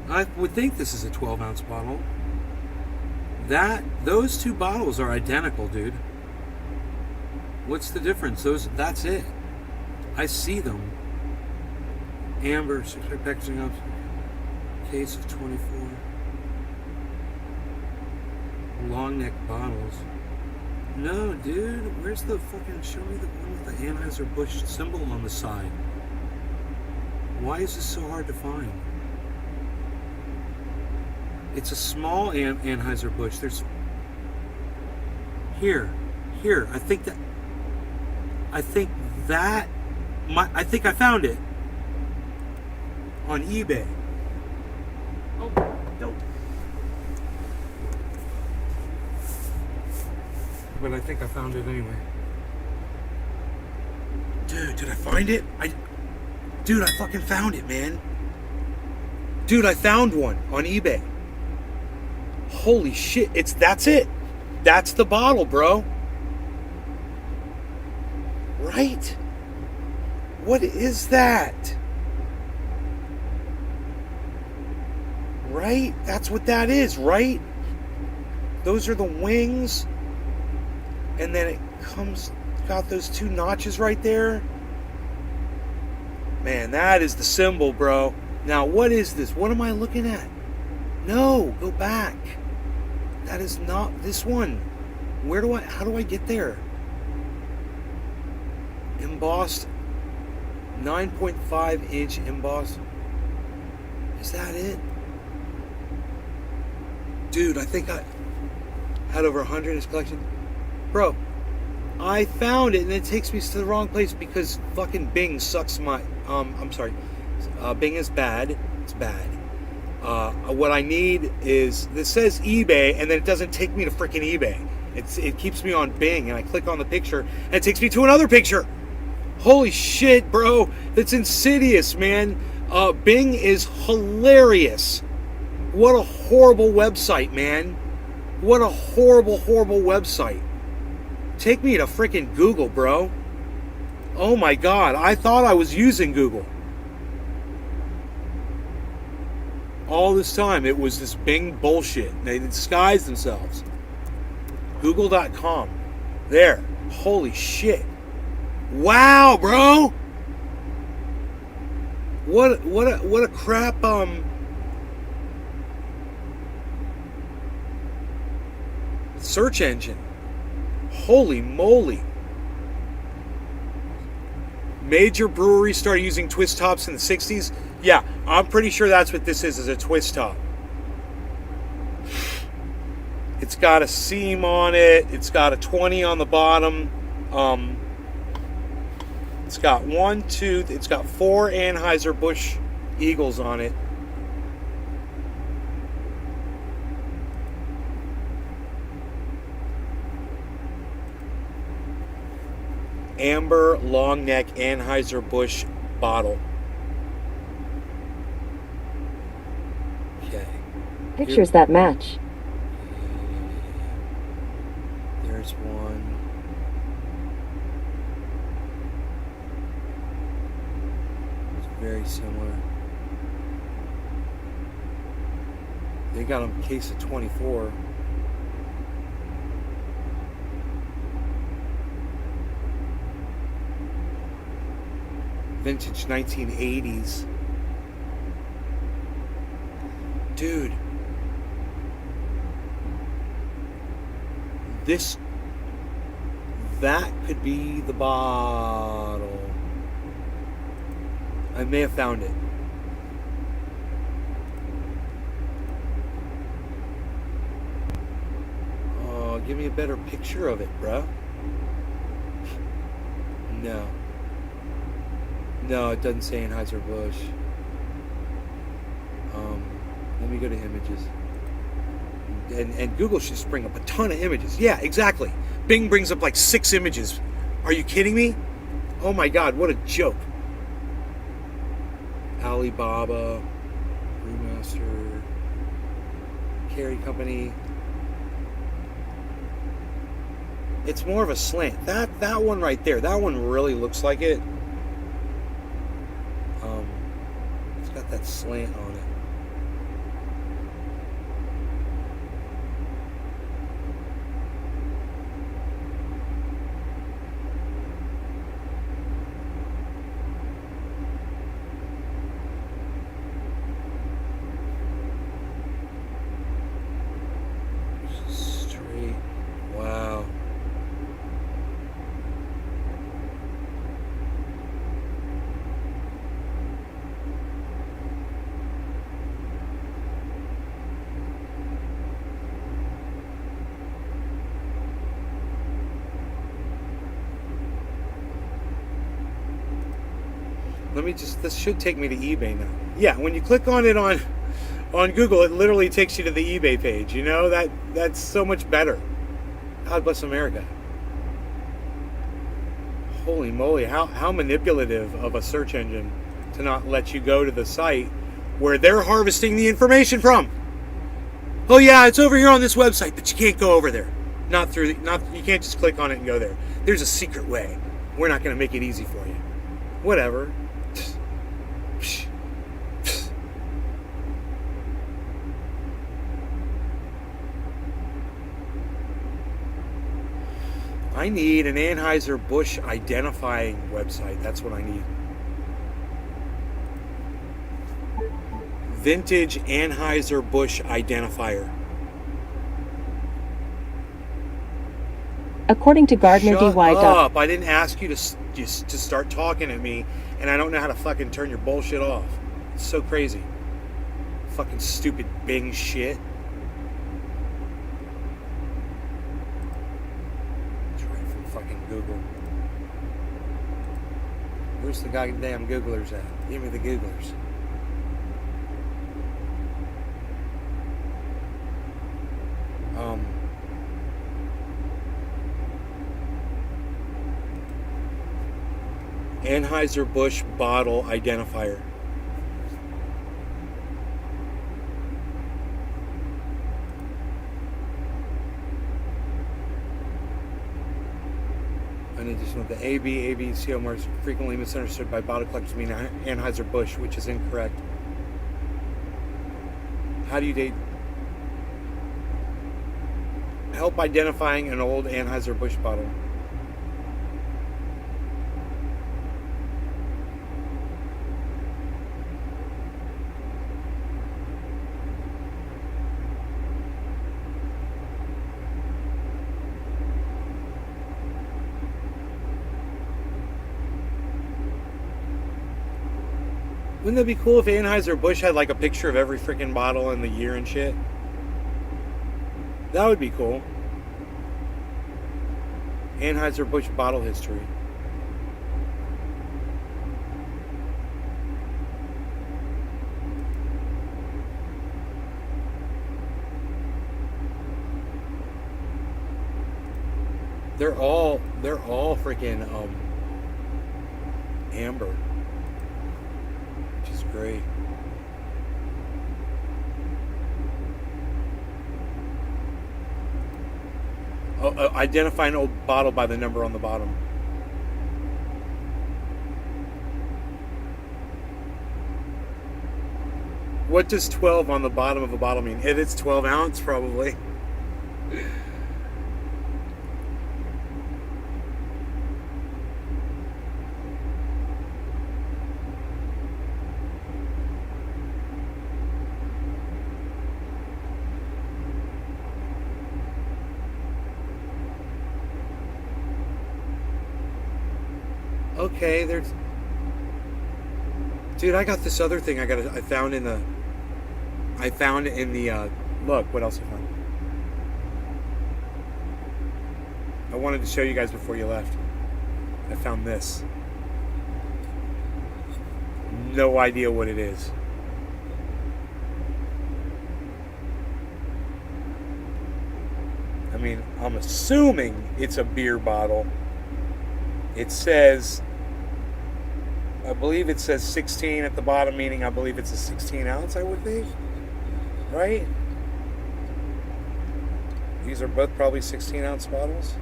I would think this is a 12 ounce bottle. Those two bottles are identical, dude. What's the difference? That's it. I see them. Amber, 6-pack packaging up. Case of 24. Long neck bottles. No, dude. Where's the fucking... Show me the one with the Anheuser-Busch symbol on the side. Why is this so hard to find? It's a small Anheuser-Busch. There's... Here. I think I think I found it. On eBay. Oh, no. But I think I found it anyway. Dude, did I find it? Dude, I fucking found it, man. Dude, I found one on eBay. Holy shit, that's it. That's the bottle, bro. Right? What is that? Right? That's what that is, right? Those are the wings. And then it comes, got those two notches right there. Man, that is the symbol, bro. Now, what is this? What am I looking at? No, go back. That is not this one. How do I get there? Embossed, 9.5 inch embossed. Is that it? Dude, I think I had over 100 in his collection. Bro, I found it and it takes me to the wrong place because fucking Bing sucks my, I'm sorry. Bing is bad. It's bad. What I need is, this says eBay and then it doesn't take me to freaking eBay. It keeps me on Bing and I click on the picture and it takes me to another picture. Holy shit, bro. That's insidious, man. Bing is hilarious. What a horrible website, man. What a horrible, horrible website. Take me to freaking Google, bro. Oh my God. I thought I was using Google. All this time, it was this Bing bullshit. They disguised themselves. Google.com. There. Holy shit. Wow, bro. What a crap search engine. Holy moly. Major breweries started using twist tops in the 60s. Yeah, I'm pretty sure that's what this is a twist top. It's got a seam on it. It's got a 20 on the bottom. It's got it's got 4 Anheuser-Busch Eagles on it. Amber long neck Anheuser-Busch bottle. Okay. Pictures that match. There's one. It's very similar. They got a case of 24. Vintage 1980s. Dude. That could be the bottle. I may have found it. Oh, give me a better picture of it, bruh. No, it doesn't say Anheuser-Busch. Let me go to images. And Google should just bring up a ton of images. Yeah, exactly. Bing brings up like 6 images. Are you kidding me? Oh my God, what a joke. Alibaba, Brewmaster, Carry Company. It's more of a slant. That one right there, that one really looks like it. It's got that slant on it. Straight. Wow. This should take me to eBay now. Yeah, when you click on it on Google, it literally takes you to the eBay page. You know, that's so much better. God bless America. Holy moly, how manipulative of a search engine to not let you go to the site where they're harvesting the information from. Oh yeah, it's over here on this website, but you can't go over there. You can't just click on it and go there. There's a secret way. We're not going to make it easy for you. Whatever. I need an Anheuser-Busch identifying website. That's what I need. Vintage Anheuser-Busch identifier. According to Gardner Shut DY. up. I didn't ask you to start talking at me, and I don't know how to fucking turn your bullshit off. It's so crazy. Fucking stupid Bing shit. Try from fucking Google. Where's the goddamn Googlers at? Give me the Googlers. Anheuser-Busch bottle identifier. An addition of the AB, CO marks frequently misunderstood by bottle collectors mean Anheuser-Busch, which is incorrect. How do you date? Help identifying an old Anheuser-Busch bottle. Wouldn't that be cool if Anheuser-Busch had like a picture of every freaking bottle and the year and shit? That would be cool. Anheuser-Busch bottle history. They're all freaking amber. Which is great. Identify an old bottle by the number on the bottom. What does 12 on the bottom of a bottle mean? It's 12 ounce, probably. Okay, there's... Dude, I got this other thing I found in the... Look, what else I found? I wanted to show you guys before you left. I found this. No idea what it is. I mean, I'm assuming it's a beer bottle. It says... I believe it says 16 at the bottom, meaning I believe it's a 16 ounce, I would think. Right? These are both probably 16 ounce bottles.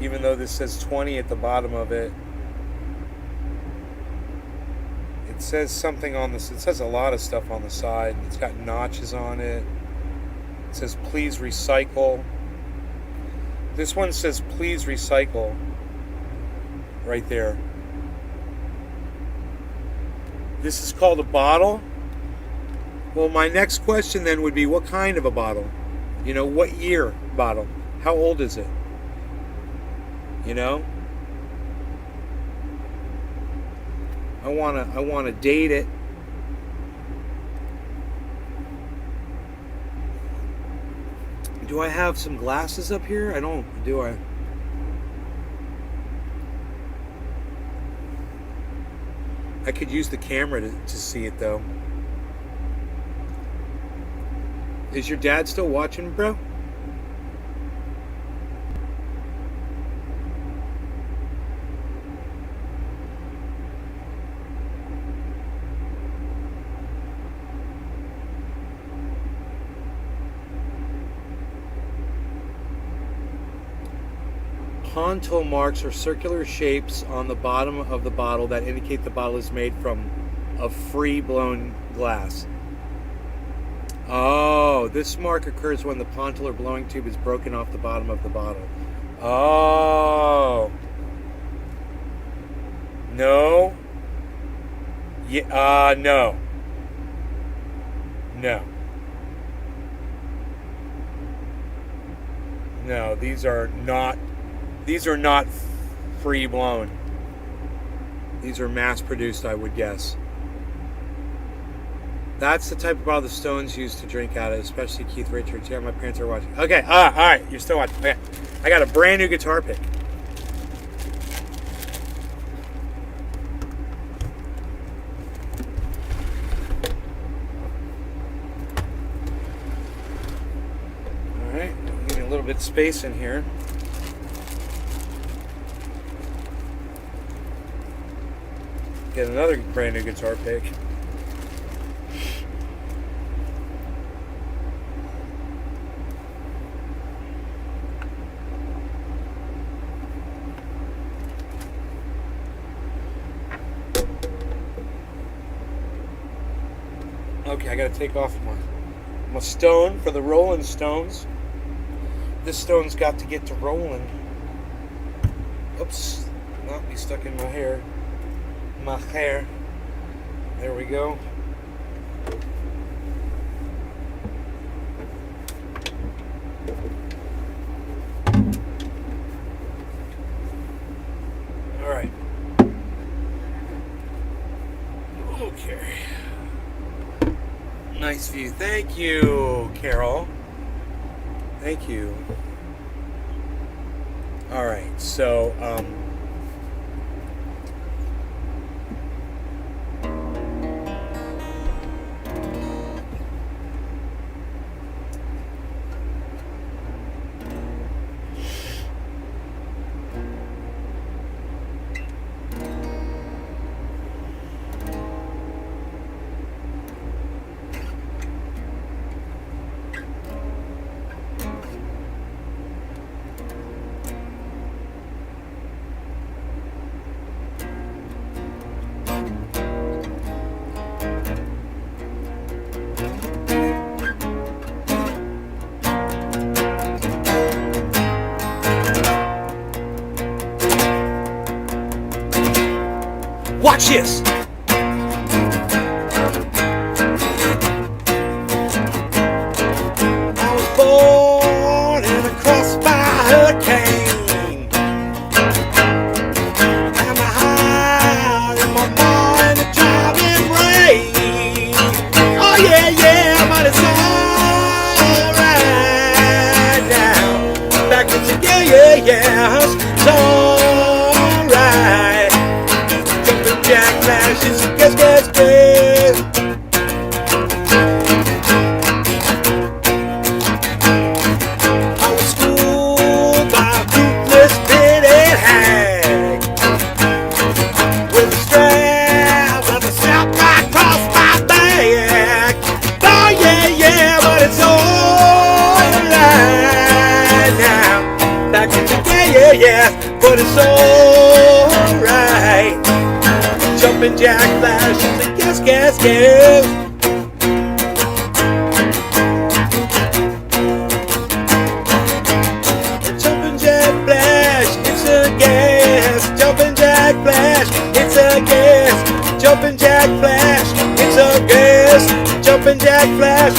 Even though this says 20 at the bottom of it. It says something on this. It says a lot of stuff on the side. It's got notches on it. It says please recycle. This one says please recycle right there. This is called a bottle. Well, my next question then would be, what kind of a bottle? You know, what year bottle? How old is it? You know? I wanna date it. Do I have some glasses up here? I don't, do I? I could use the camera to see it though. Is your dad still watching, bro? pontil marks are circular shapes on the bottom of the bottle that indicate the bottle is made from a free blown glass. Oh, this mark occurs when the pontil or blowing tube is broken off the bottom of the bottle. Oh. No. Yeah, no. No. No, these are not free blown. These are mass produced, I would guess. That's the type of bottle the Stones used to drink out of, especially Keith Richards. Yeah, my parents are watching. Okay, all right, you're still watching. Okay, I got a brand new guitar pick. All right, I'm getting a little bit of space in here. Get another brand new guitar pick. Okay, I gotta take off my stone for the Rolling Stones. This stone's got to get to rolling. Oops, not be stuck in my hair. There we go. All right. Okay. Nice view. Thank you, Carol. Thank you. All right. So, watch this. I was born in a cross by hurricane, and my heart in my mind a driving rain. Oh yeah, yeah, but it's alright now. Back to yeah, it's alright. Jack flashes, guess. I was schooled by a ruthless pitted hag with a strap of the strap right across my back. Oh yeah, but it's alright now. Back to yeah, but it's alright. Jumping jack flashes and guess. Jumping jack flash, it's a guess. Jumping jack flash, it's a guess. Jumping jack flash, it's a guess. Jumping jack flash.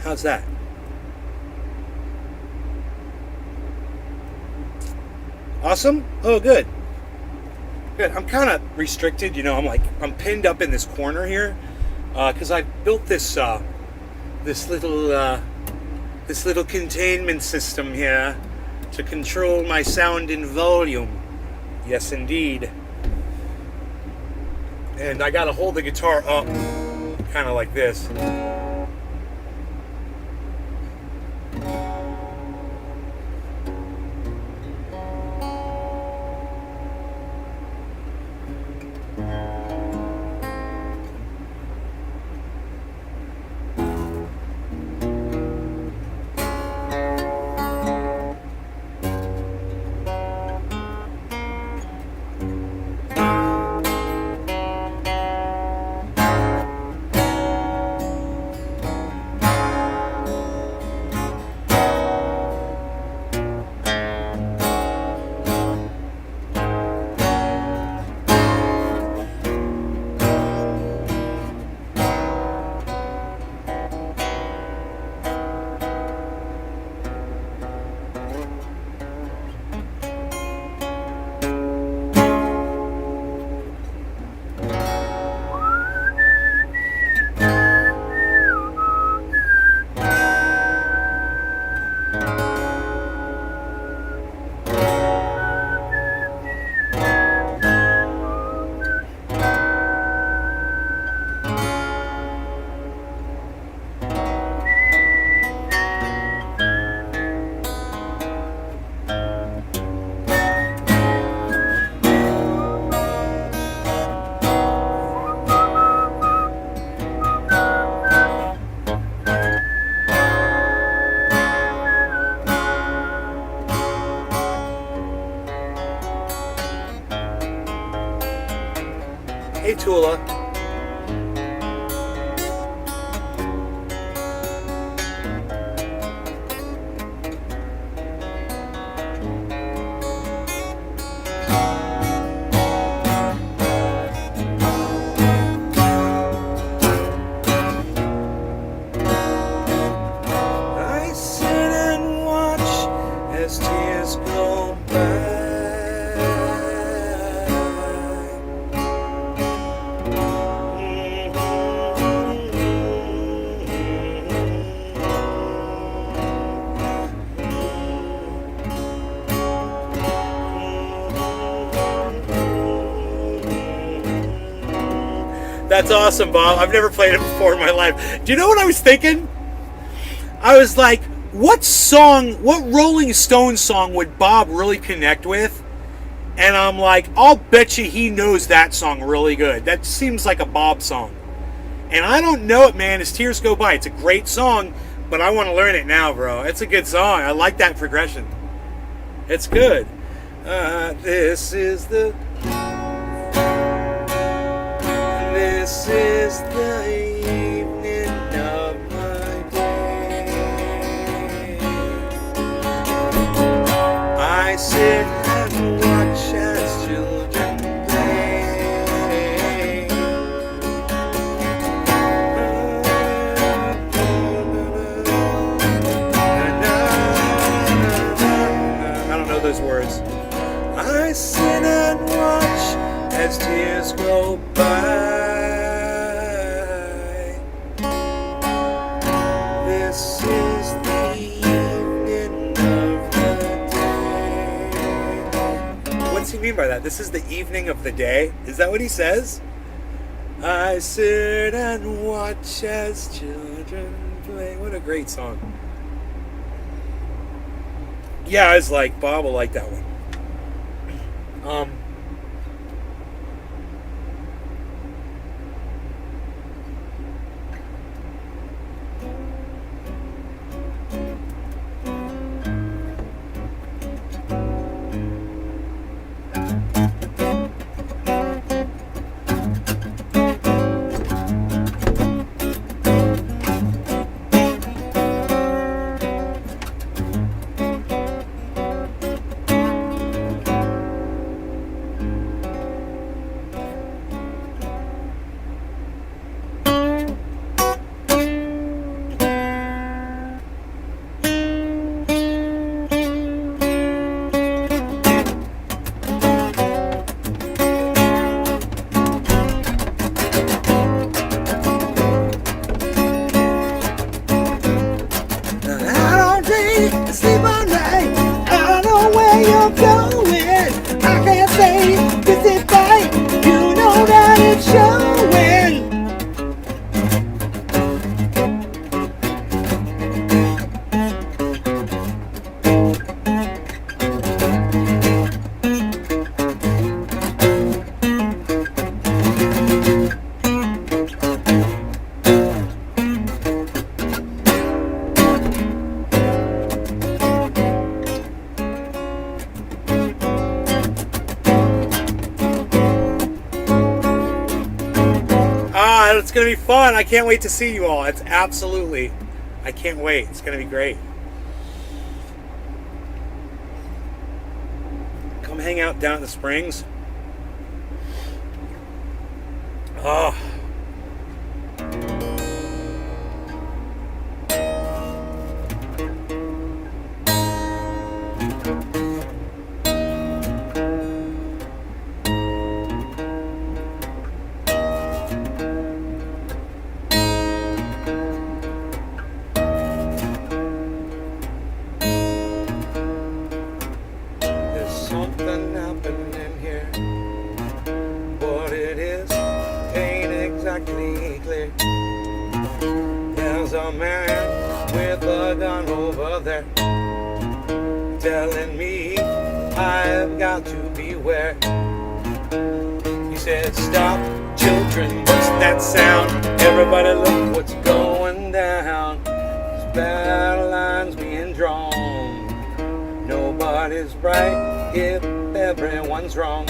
How's that? Awesome? Oh, good. Good. I'm kind of restricted, you know. I'm pinned up in this corner here because I built this this little containment system here to control my sound and volume. Yes, indeed. And I gotta hold the guitar up, kind of like this. Hey, Tula. I sit and watch as tears go by. That's awesome, Bob. I've never played it before in my life. Do you know what I was thinking? I was like, what Rolling Stones song would Bob really connect with? And I'm like, I'll bet you he knows that song really good. That seems like a Bob song. And I don't know it, man, as tears go by. It's a great song, but I want to learn it now, bro. It's a good song. I like that progression. It's good. This is the evening of my day. I sit and watch as children play. I don't know those words. I sit and watch as tears go by. This is the evening of the day. What's he mean by that? This is the evening of the day? Is that what he says? I sit and watch as children play. What a great song. Yeah, I was like, Bob will like that one. It's going to be fun. I can't wait to see you all. It's absolutely, I can't wait. It's going to be great. Come hang out down at the Springs. Oh. Something happening here. What it is ain't exactly clear. There's a man with a gun over there telling me I've got to beware. He said, stop, children, what's that sound? Everybody look what's going down. There's battle lines being drawn. Nobody's right if everyone's wrong.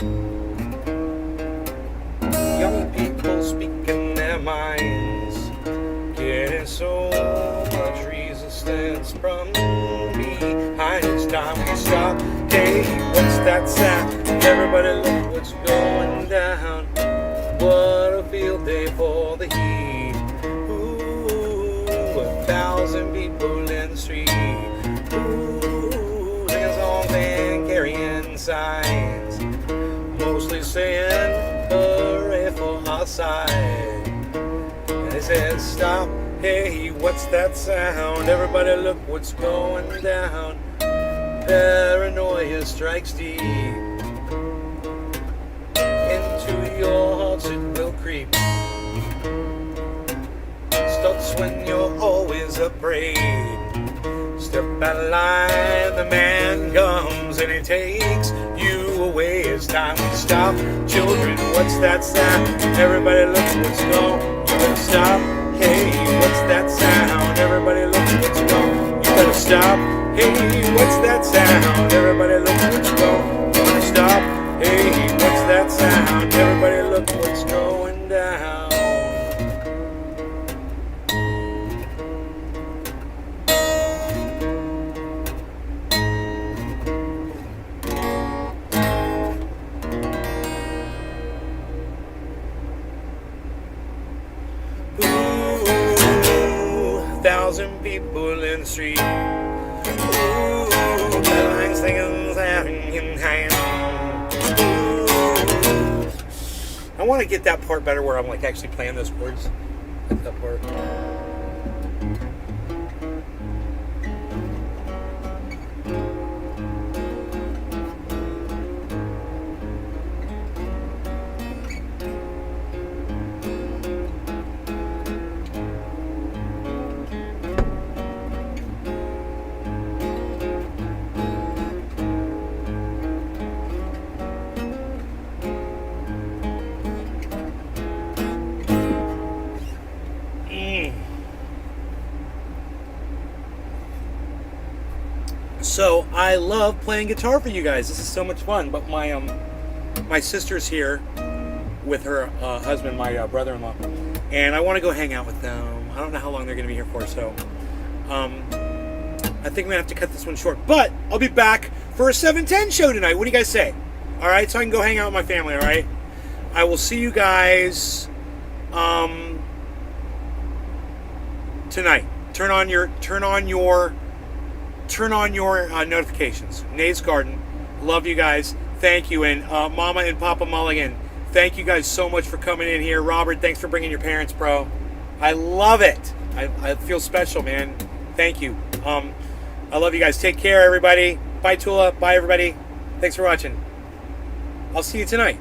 Young people speaking their minds, getting so much resistance from behind. It's time we stop. Hey, what's that sound? Everybody look what's going down. What a field day for the heat. Ooh, 1,000 people in the street. Ooh, singing songs and carrying signs, mostly saying hooray for our side. And they said, stop, hey, what's that sound? Everybody look what's going down. Paranoia strikes deep. Into your hearts it will creep. Starts when you're always afraid. Step out of line, the man comes and he takes you away. It's time to stop. Children, what's that sound? Everybody look what's going. You better stop. Hey, what's that sound? Everybody look what's going. You better stop. Hey, what's that sound? Everybody look what's going. You better stop. Hey, what's that sound? Everybody look what's going down. Ooh, 1,000 people in the street. Ooh, bells singing in hand. I want to get that part better where I'm like actually playing those chords. Like that part. So I love playing guitar for you guys. This is so much fun. But my sister's here with her husband, my brother-in-law, and I want to go hang out with them. I don't know how long they're going to be here for, so I think I'm gonna have to cut this one short. But I'll be back for a 7:10 show tonight. What do you guys say? All right, so I can go hang out with my family. All right, I will see you guys tonight. Turn on your notifications. Nate's Garden. Love you guys. Thank you. And Mama and Papa Mulligan, thank you guys so much for coming in here. Robert, thanks for bringing your parents, bro. I love it. I feel special, man. Thank you. I love you guys. Take care, everybody. Bye, Tula. Bye, everybody. Thanks for watching. I'll see you tonight.